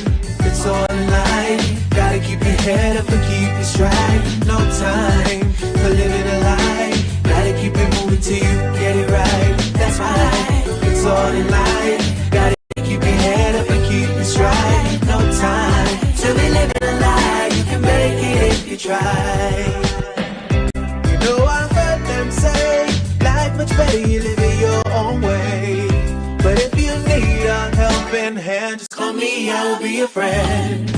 it's all in life. Gotta keep your head up and keep it straight. No time for living a lie. Gotta keep it moving till you get it right. That's right, it's all in life. Gotta keep your head up and keep it straight. No time to be living a lie. You can make it if you try. You know I've heard them say life much better you live it your own way. But if you need a helping hand, just call me, I will be your friend.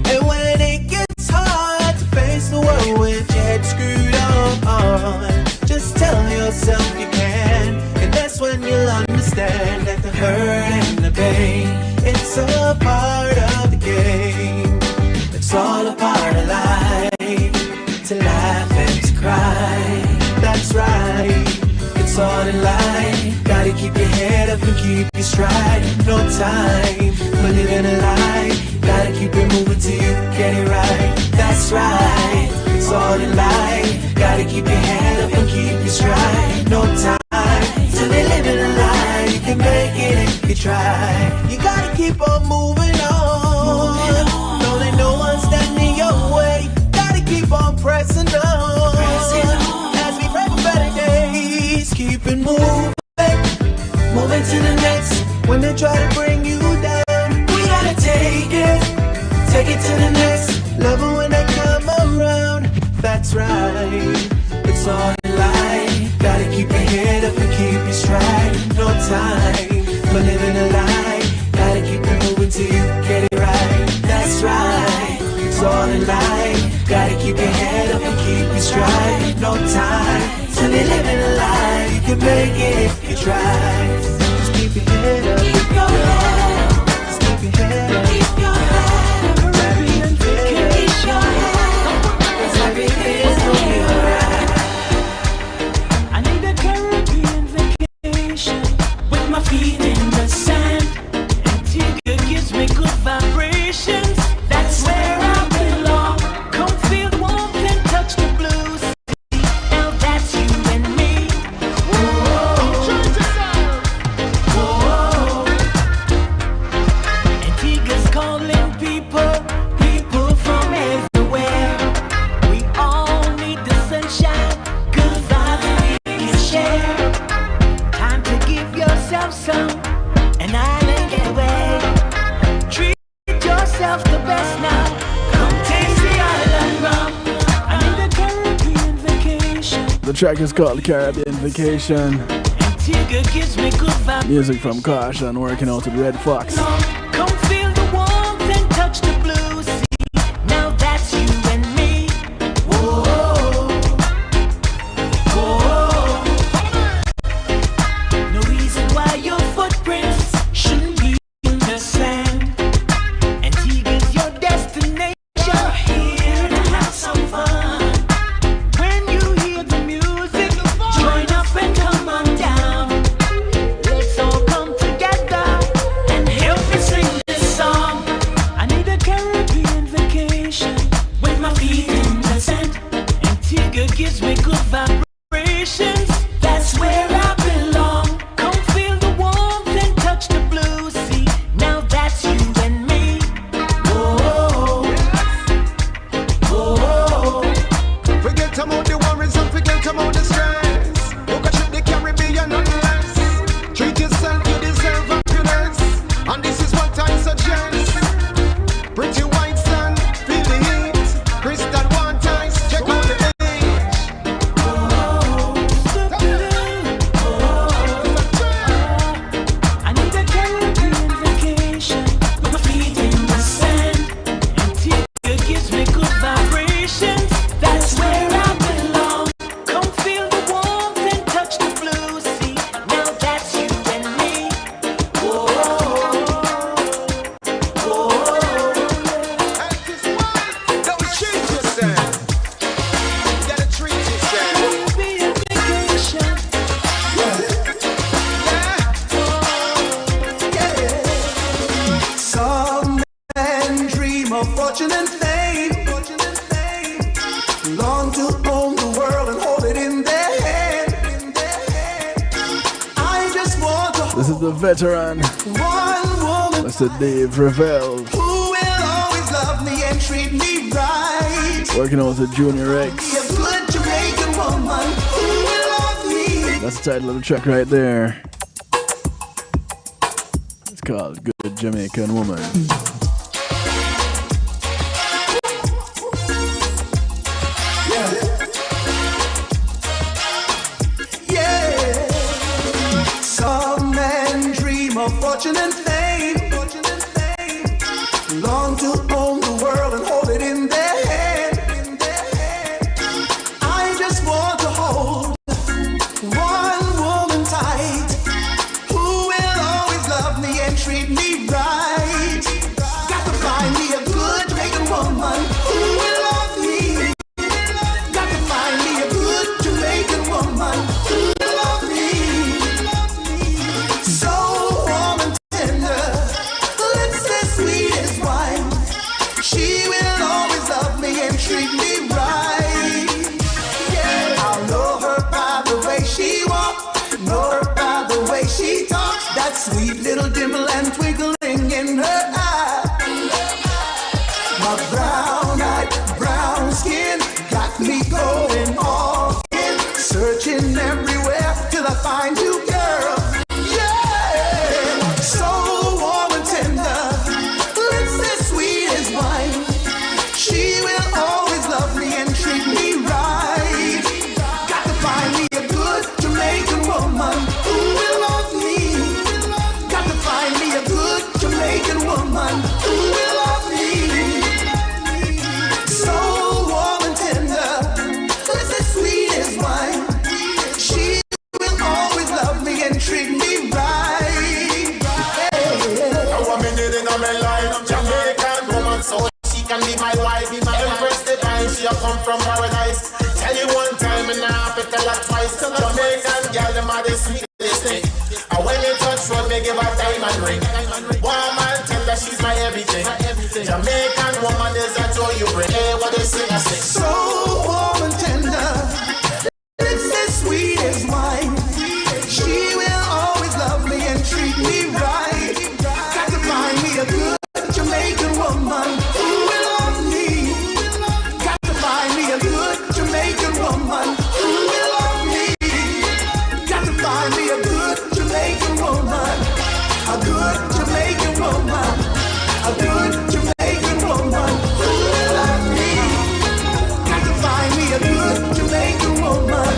And when it gets hard to face the world with your head screwed on, just tell yourself you can. And that's when you'll understand that the hurt and the pain, it's a part of the game. It's all a part of life, to laugh and to cry. That's right, it's all in life. Gotta keep your head up and keep your stride. No time for living a lie. Gotta keep it moving till you get it right. That's right, it's all in life. Gotta keep your head up and keep your stride. No time to be living a lie. You can make it if you try. You gotta keep on moving on. Don't let no one stand in your way. Gotta keep on pressing on. As we pray for better days, keep it moving. Moving to the next. When they try to bring you down, we gotta take it to the next level when they come around. That's right, it's all in life. Gotta keep your head up and keep your stride. No time for living a lie. Gotta keep it moving till you get it right. That's right, it's all in life. Gotta keep your head up and keep your stride. No time to be living a lie. You can make it if you try. Just keep your head up. Keep your head up. Just keep your head up. Keep your head up. Caribbean vacation. Keep your head up. 'Cause everything's gonna be alright. I need a Caribbean vacation with my feet in the sand. Antigua gives me good vibrations. That's where I belong. Come feel the warmth and touch the blues. Now that's you and me. Whoa. Antigua's calling people from everywhere. We all need the sunshine, good vibes we can share. Time to give yourself some, an island getaway. Treat yourself the best now. Come taste the island rum. I need a Caribbean vacation. The track is called Caribbean Vacation. Antigua gives me good vibes. Music from Caution, working out with Red Fox. Come feel the warmth and touch the blue sea. Now that's you and me. Whoa, whoa. No reason why your footprints shouldn't be in the sand. Antigua's your destination. You're here to have some fun. When you hear the music, join up and come on down. Let's all come together and help me sing This is the veteran. Mr. Dave Revell. Who will always love me and treat me right? Working on the Junior X. Be a good Jamaican woman who will love me. That's the title of the track right there. It's called Good Jamaican Woman. Fortune and fame, long to own the world and hold it in their hand. I just want to hold one woman tight, who will always love me and treat me right. Got to find me a good Jamaican woman who will love me. Got to find me a good Jamaican woman who will love me. So treat me right. Yeah, I'll know her by the way she walks, know her by the way she talks. That sweet little dimple and twinkling in her eye. My brown eyed, brown skin got me going all in, searching everywhere till I find you, girl. Yeah, so warm and tender, lips as sweet as wine. She will always love me and treat me right. Got to find me a good Jamaican woman who will love me. Got to find me a good Jamaican woman who will love me. So warm and tender, lips as sweet as wine. She will always love me and treat me right. I want me in my life, Jamaican woman, so she can be my wife, be my empress divine. She come from paradise. Tell you one time and now I tell her twice. Jamaican girl, them are the sweetest thing. And when you touch road, they give her diamond ring. Warm and tender, she's my everything. Jamaican woman is that all you bring. Hey, what they sing, I sing. So warm and tender, lips as sweet as wine. She will always love me and treat me right. Got to find me a good Jamaican woman who will love me. Got to find me a good Jamaican woman who will love me. Got to find me a good Jamaican woman. A good Jamaican woman. A good Jamaican woman who will love me. Got to find me a good Jamaican woman.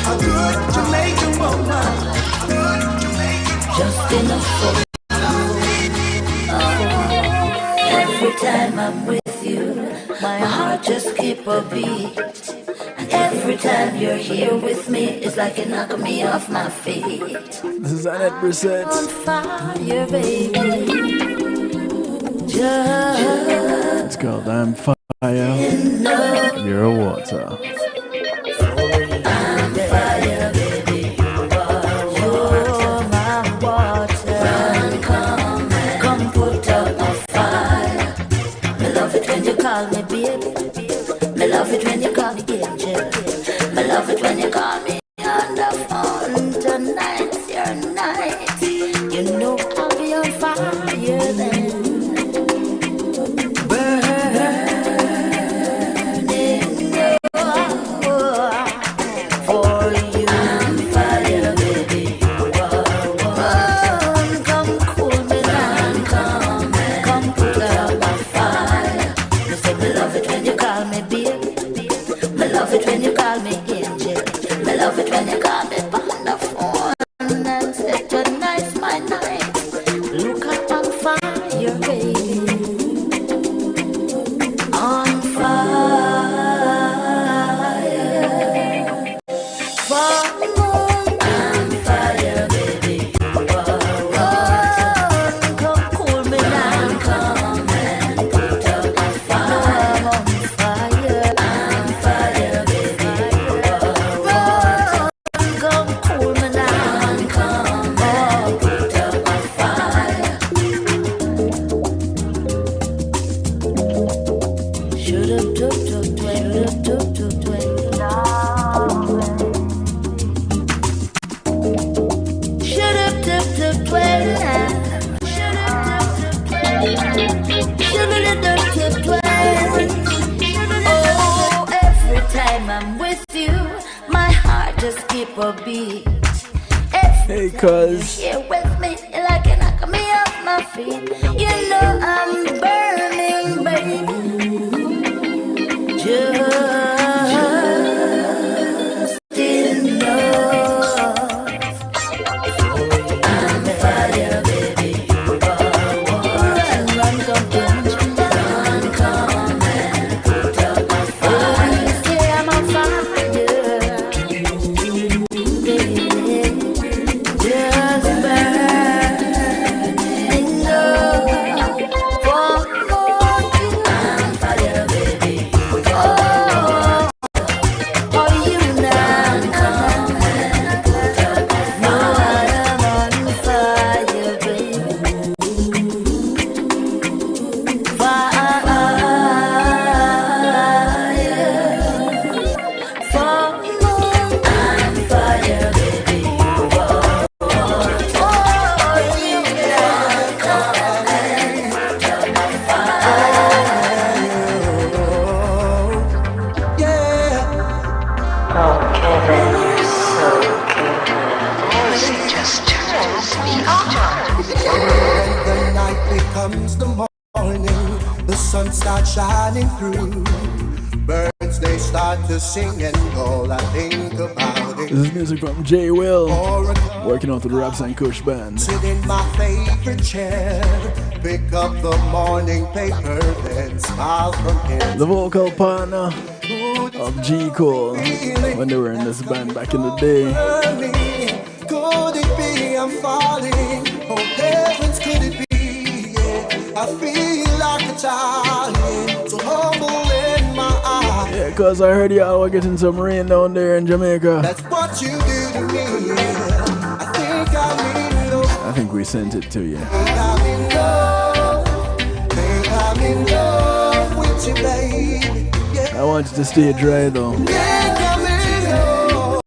A good Jamaican woman. A good Jamaican woman. Just enough for you. Every time I'm with you, my heart just keep a beat. And every time you're here with me, it's like you knock me off my feet. This is Annette Brissett. On fire, baby. It's called I'm Fire, You're Water. I'm fire, baby. You're my water. Come put out my fire. Me love it when you call me baby. Me love it when you call me angel. Me love it when you call me on the phone. Tonight's your night. You know I'll be on fire then. up a beat. Hey, cuz. Here with me, like you knock me off my feet. You know I'm burning, baby. Just enough. I'm fire, baby. You are warm. Run, come, run, come and put out my fire. Yeah, I'm on fire. Just burning up for more you. I'm fire, baby. Oh, you now come and put out my fire. I'm on fire, baby. Fire for more. I'm fire, baby. The night becomes the morning, the sun starts shining through. Birds, they start to sing, and all I think about This is is music from J. Will, working out with the Raps and Kush band. sit in my favorite chair, pick up the morning paper, then smile from here. The vocal partner of G. Cole when they were in this band back in the day. Could it be I'm falling? Oh heavens, could it be? Yeah, I feel like a child, yeah, so humble in my eyes. Yeah, cause I heard y'all were getting some rain down there in Jamaica. That's what you do to me. Yeah. I think we sent it to you. I'm in love, think I'm in love with you, baby. Yeah. I want you to stay dry though. I'm in love,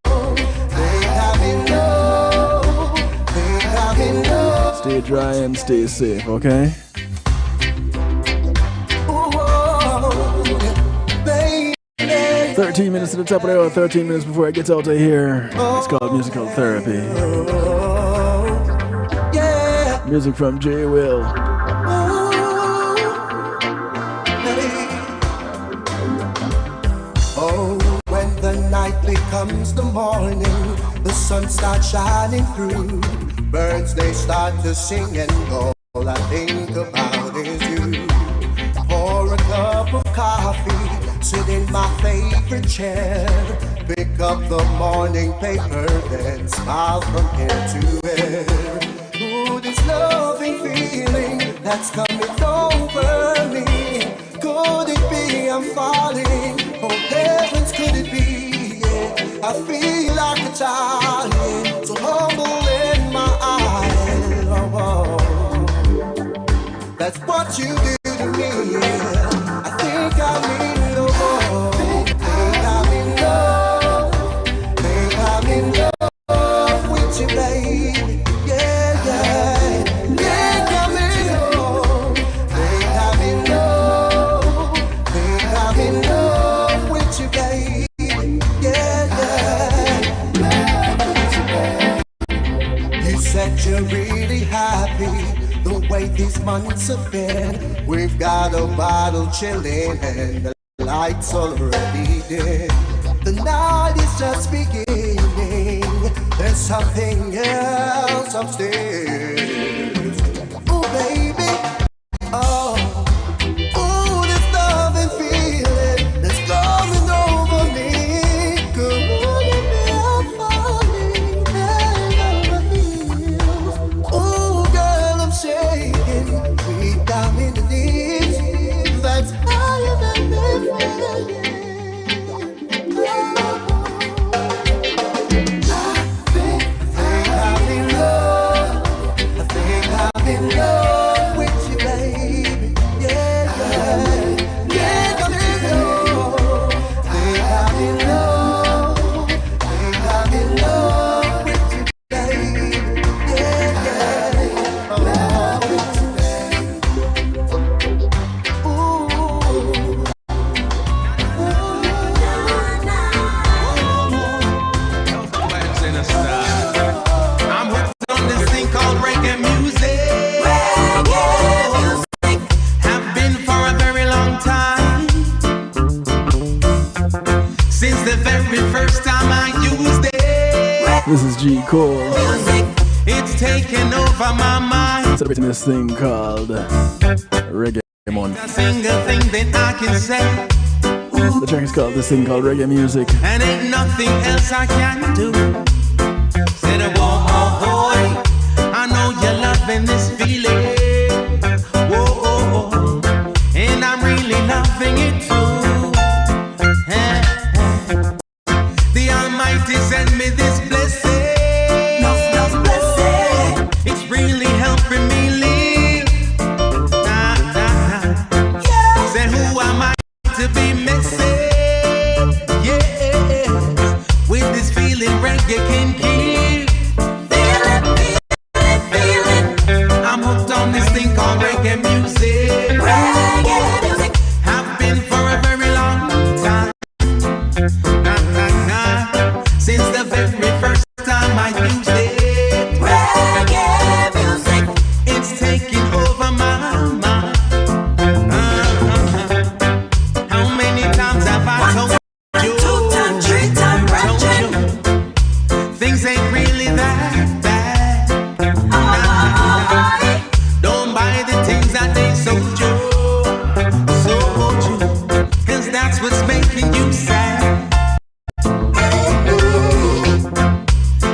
think I'm in love, think I'm in love. Stay dry and stay safe, okay? 13 minutes to the top of the hour, 13 minutes before I get out of here. It's called Musical Therapy. Music from J. Will. Oh, when the night becomes the morning, the sun starts shining through. Birds, they start to sing, and all I think about is you. Pour a cup of coffee, sit in my favorite chair, pick up the morning paper, then smile from ear to ear. Ooh, this loving feeling that's coming over me. Could it be I'm falling? Oh heavens, could it be? Yeah, I feel like a child, yeah, so humble in my eyes. Oh, that's what you do to me. Yeah. I think I'm in love. Think I'm in love. Think I'm in love with you, baby. Yeah, yeah. Think I'm in love. Think I'm in love. Think I'm in love with you, baby. Yeah, yeah. You said you're really happy the way these months have been. We've got a bottle chilling and the lights already dim. The night is just beginning. There's something else upstairs. Oh baby, oh, ooh, this love and feeling that's coming over me. Could it be I'm falling head over heels? Ooh, girl, I'm shaking, deep down in the knees. That's higher than me feeling. I think I'm in love. G. Cole. It's taking over my mind. Celebrating this thing called Reggae Month. A single thing that I can say. The track is called this thing called Reggae Music. And ain't nothing else I can do. Said, whoa, oh, boy, I know you're loving this feeling. Whoa, oh, oh, and I'm really loving it too. The Almighty sent me this blessing. It's really helping me live. Say, who am I to be missing? Yeah, with this feeling reggae can kill. Feel it. I'm hooked on this thing called reggae music. Reggae music. Have been for a very long time. Since the very first time I used it. Reggae music. It's taking over my mind. How many times have I told you? 2 times, 3 times, ratchet. Things ain't really that bad. Don't buy the things that they sold you. Cause that's what's making you sad.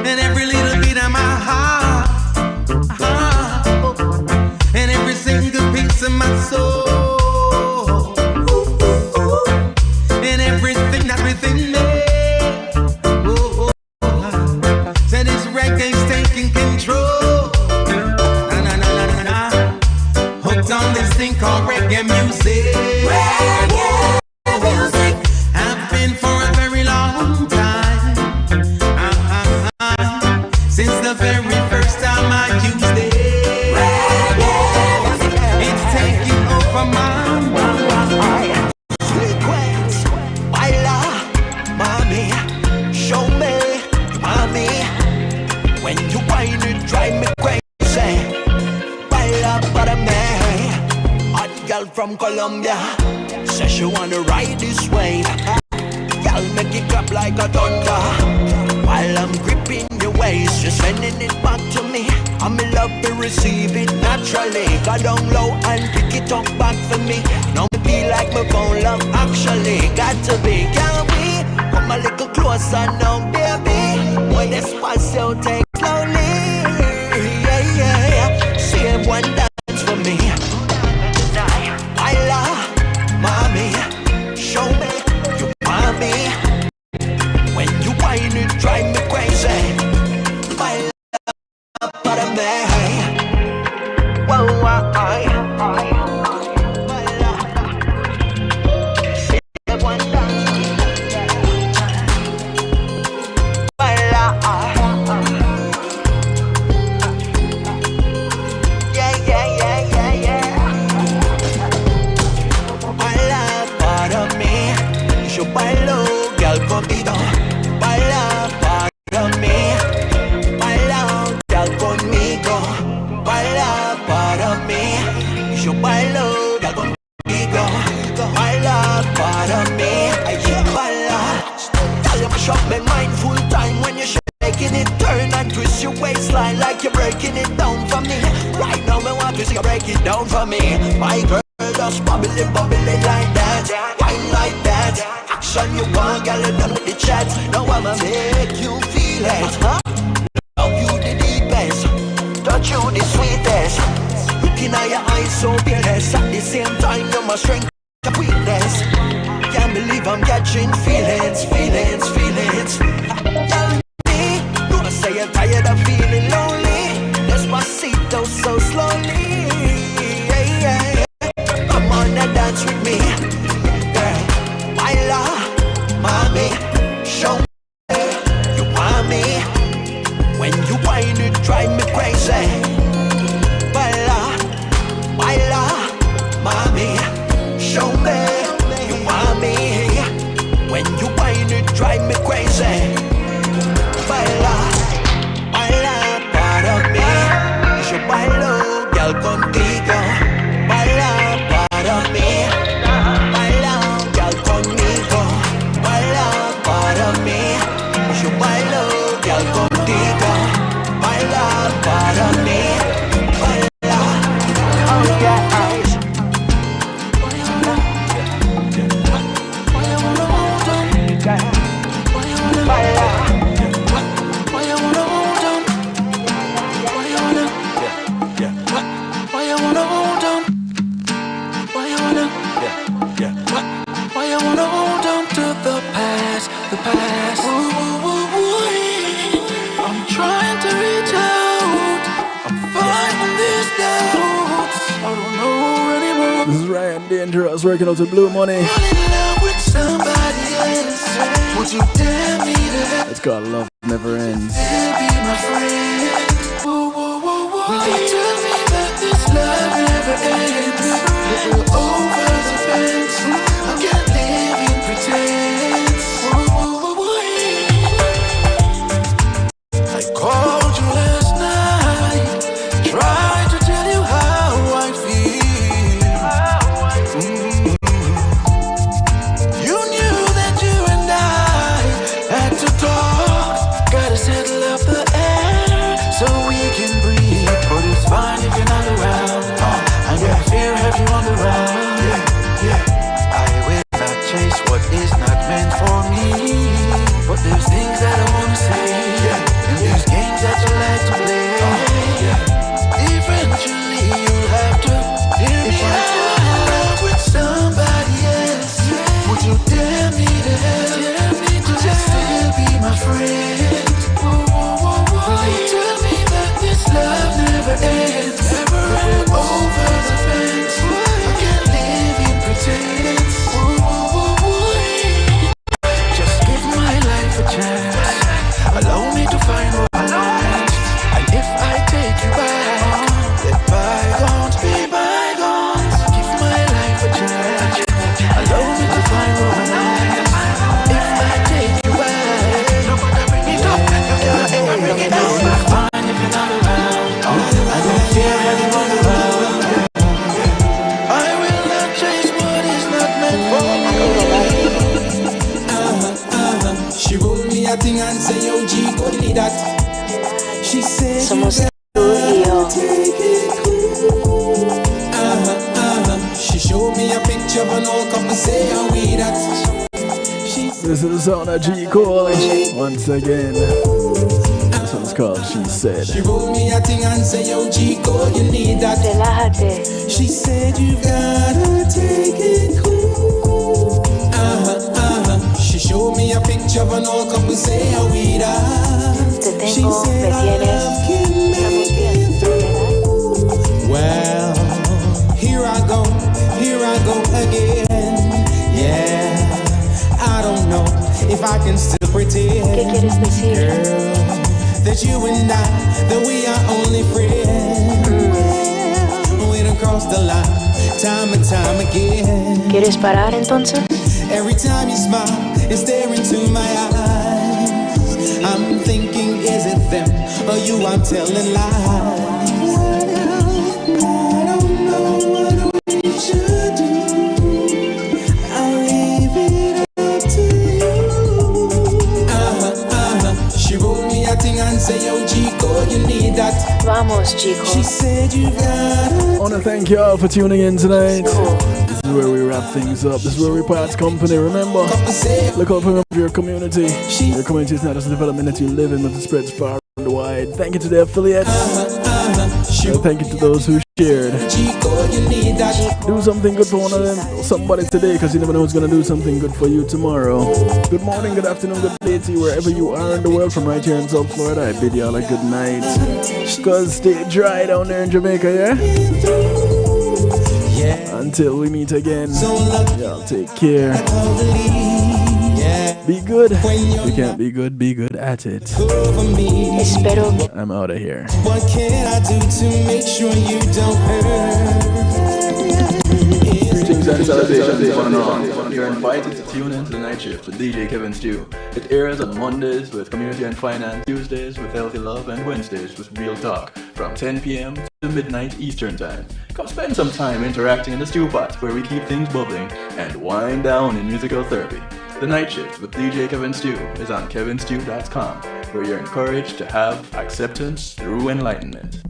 And every little bit of my heart, and every single piece of my soul, and everything that's within me. Said this reggae's taking control. Hooked on this thing called reggae music. Reggae music. I've been for a very long time. Since the very first time I used it. It's taking over my mind. Sequence, baila, mommy, show me, mommy. When you whine it, drive me crazy. Baila para me. Hot girl from Colombia says she wanna ride this wave. Girl, make it clap like a thunder. While I'm gripping your waist, you're sending it back to me. I'm in love to receive it naturally. Go down low and pick it up back for me. Now me feel like my phone love actually. Got to be, can we? Come a little closer now, baby. Boy, this was so take slowly. Yeah, yeah, yeah. Save one dance for me. I love mommy. Show me you mommy. When you whine it, drive me crazy. Baila para me. Whoa, baila. Save one dance. Baila. Yeah, yeah, yeah, yeah, yeah. Baila para mí. Yo bailo, girl, contigo. Baila para mí. Baila, girl, conmigo. Baila para mí. Yo bailo, girl, contigo. Baila para mí. Baila. Tell you, shop my mind full time when you're shaking it. Turn and twist your waistline like you're breaking it down for me. Right now, I want to see you break it down for me. My girl, just bubbling, bubbling like that. Wine like that. Action you want, girl, you done with the chat. Now I'ma make you feel it, huh? Love you the deepest, touch you the sweetest. Looking at your eyes so fearless. At the same time, you're my strength, your weakness. Can't believe I'm catching feelings, feelings, feelings. Tell me, don't say you're tired of feeling lonely. Despacito so slowly. Yeah, yeah. Come on and dance with me, girl. Baila, mommy, show me you want me. When you whine it, drive me crazy. Baila, baila, mommy, show me you want me. When you whine it, drive me crazy. Baila, baila para mí. Yo bailo, girl, contigo. Baila para mí. Baila, girl, conmigo. Baila and Dangerous working out with Blue Money. Would you dare me to It's called Love Never Ends. be my friend? Will you tell me that this love never ends? If we're over the fence, I can't live in pretense. I called you last night, tried to tell you how I feel. You knew that you and I had to talk. Gotta settle up the air so we can breathe. But it's fine if you're not around. I'm gonna fear have you on the run. I will not chase what is not meant for me. But there's things that I wanna say, and there's games that you like to play. Eventually you'll have to hear me out. If I fall in love with somebody else, would you dare me to just still be my friend? Will you tell me that this love never ends? We're over the fence, I can't live in pretense. Just give my life a chance, allow me to find romance. And if I take you back, let bygones be bygones. Give my life a chance, allow me to find romance. If I take you back, nobody bring it up, you can't ever bring it down. Fine if you're not around, I don't fear anyone around. I will not chase what is not meant for me. She wrote me a thing and say, yo, G, go do that. She said, somos tuyo. She showed me a picture of an old couple, say, are we that? This is the sound of G. Cole once again. This one's called She Said. She wrote me a thing and say, yo, G, go, you need that. She said, you gotta take it cool. She showed me a picture of an old couple, say, are we that? She said, our love can make it through. Well, here I go again. Yeah, I don't know if I can still pretend, girl, that you and I, that we are only friends. We done crossed the line, time and time again. ¿Quieres parar entonces? Every time you smile and stare into my eyes, I'm thinking, is it them or you I'm telling lies? I don't know what we should do. I'll leave it up to you. She wrote me a thing and say, yo, Chico, you need that. Vamos, Chico. She said you got I want to thank y'all for tuning in tonight. This is where we wrap things up. This is where we part company. Remember, look out for your community. Your community is not just a development that you live in, but it spreads far and wide. Thank you to the affiliates. Thank you to those who shared. Do something good for one of them, somebody today, because you never know who's going to do something good for you tomorrow. Good morning, good afternoon, good day to you wherever you are in the world. From right here in South Florida, I bid y'all a good night. Because stay dry down there in Jamaica, yeah? Until we meet again, y'all take care. Be good. If you can't be good at it. I'm out of here. What can I do to make sure you don't hurt? Greetings and salutations, one and all. You're invited to tune in to the night shift with DJ Kevin Stew. It airs on Mondays with Community and Finance, Tuesdays with Healthy Love, and Wednesdays with Real Talk from 10 p.m. to midnight Eastern Time. Come spend some time interacting in the stew pot where we keep things bubbling and wind down in musical therapy. The Night Shift with DJ Kevin Stew is on kevinstew.com, where you're encouraged to have acceptance through enlightenment.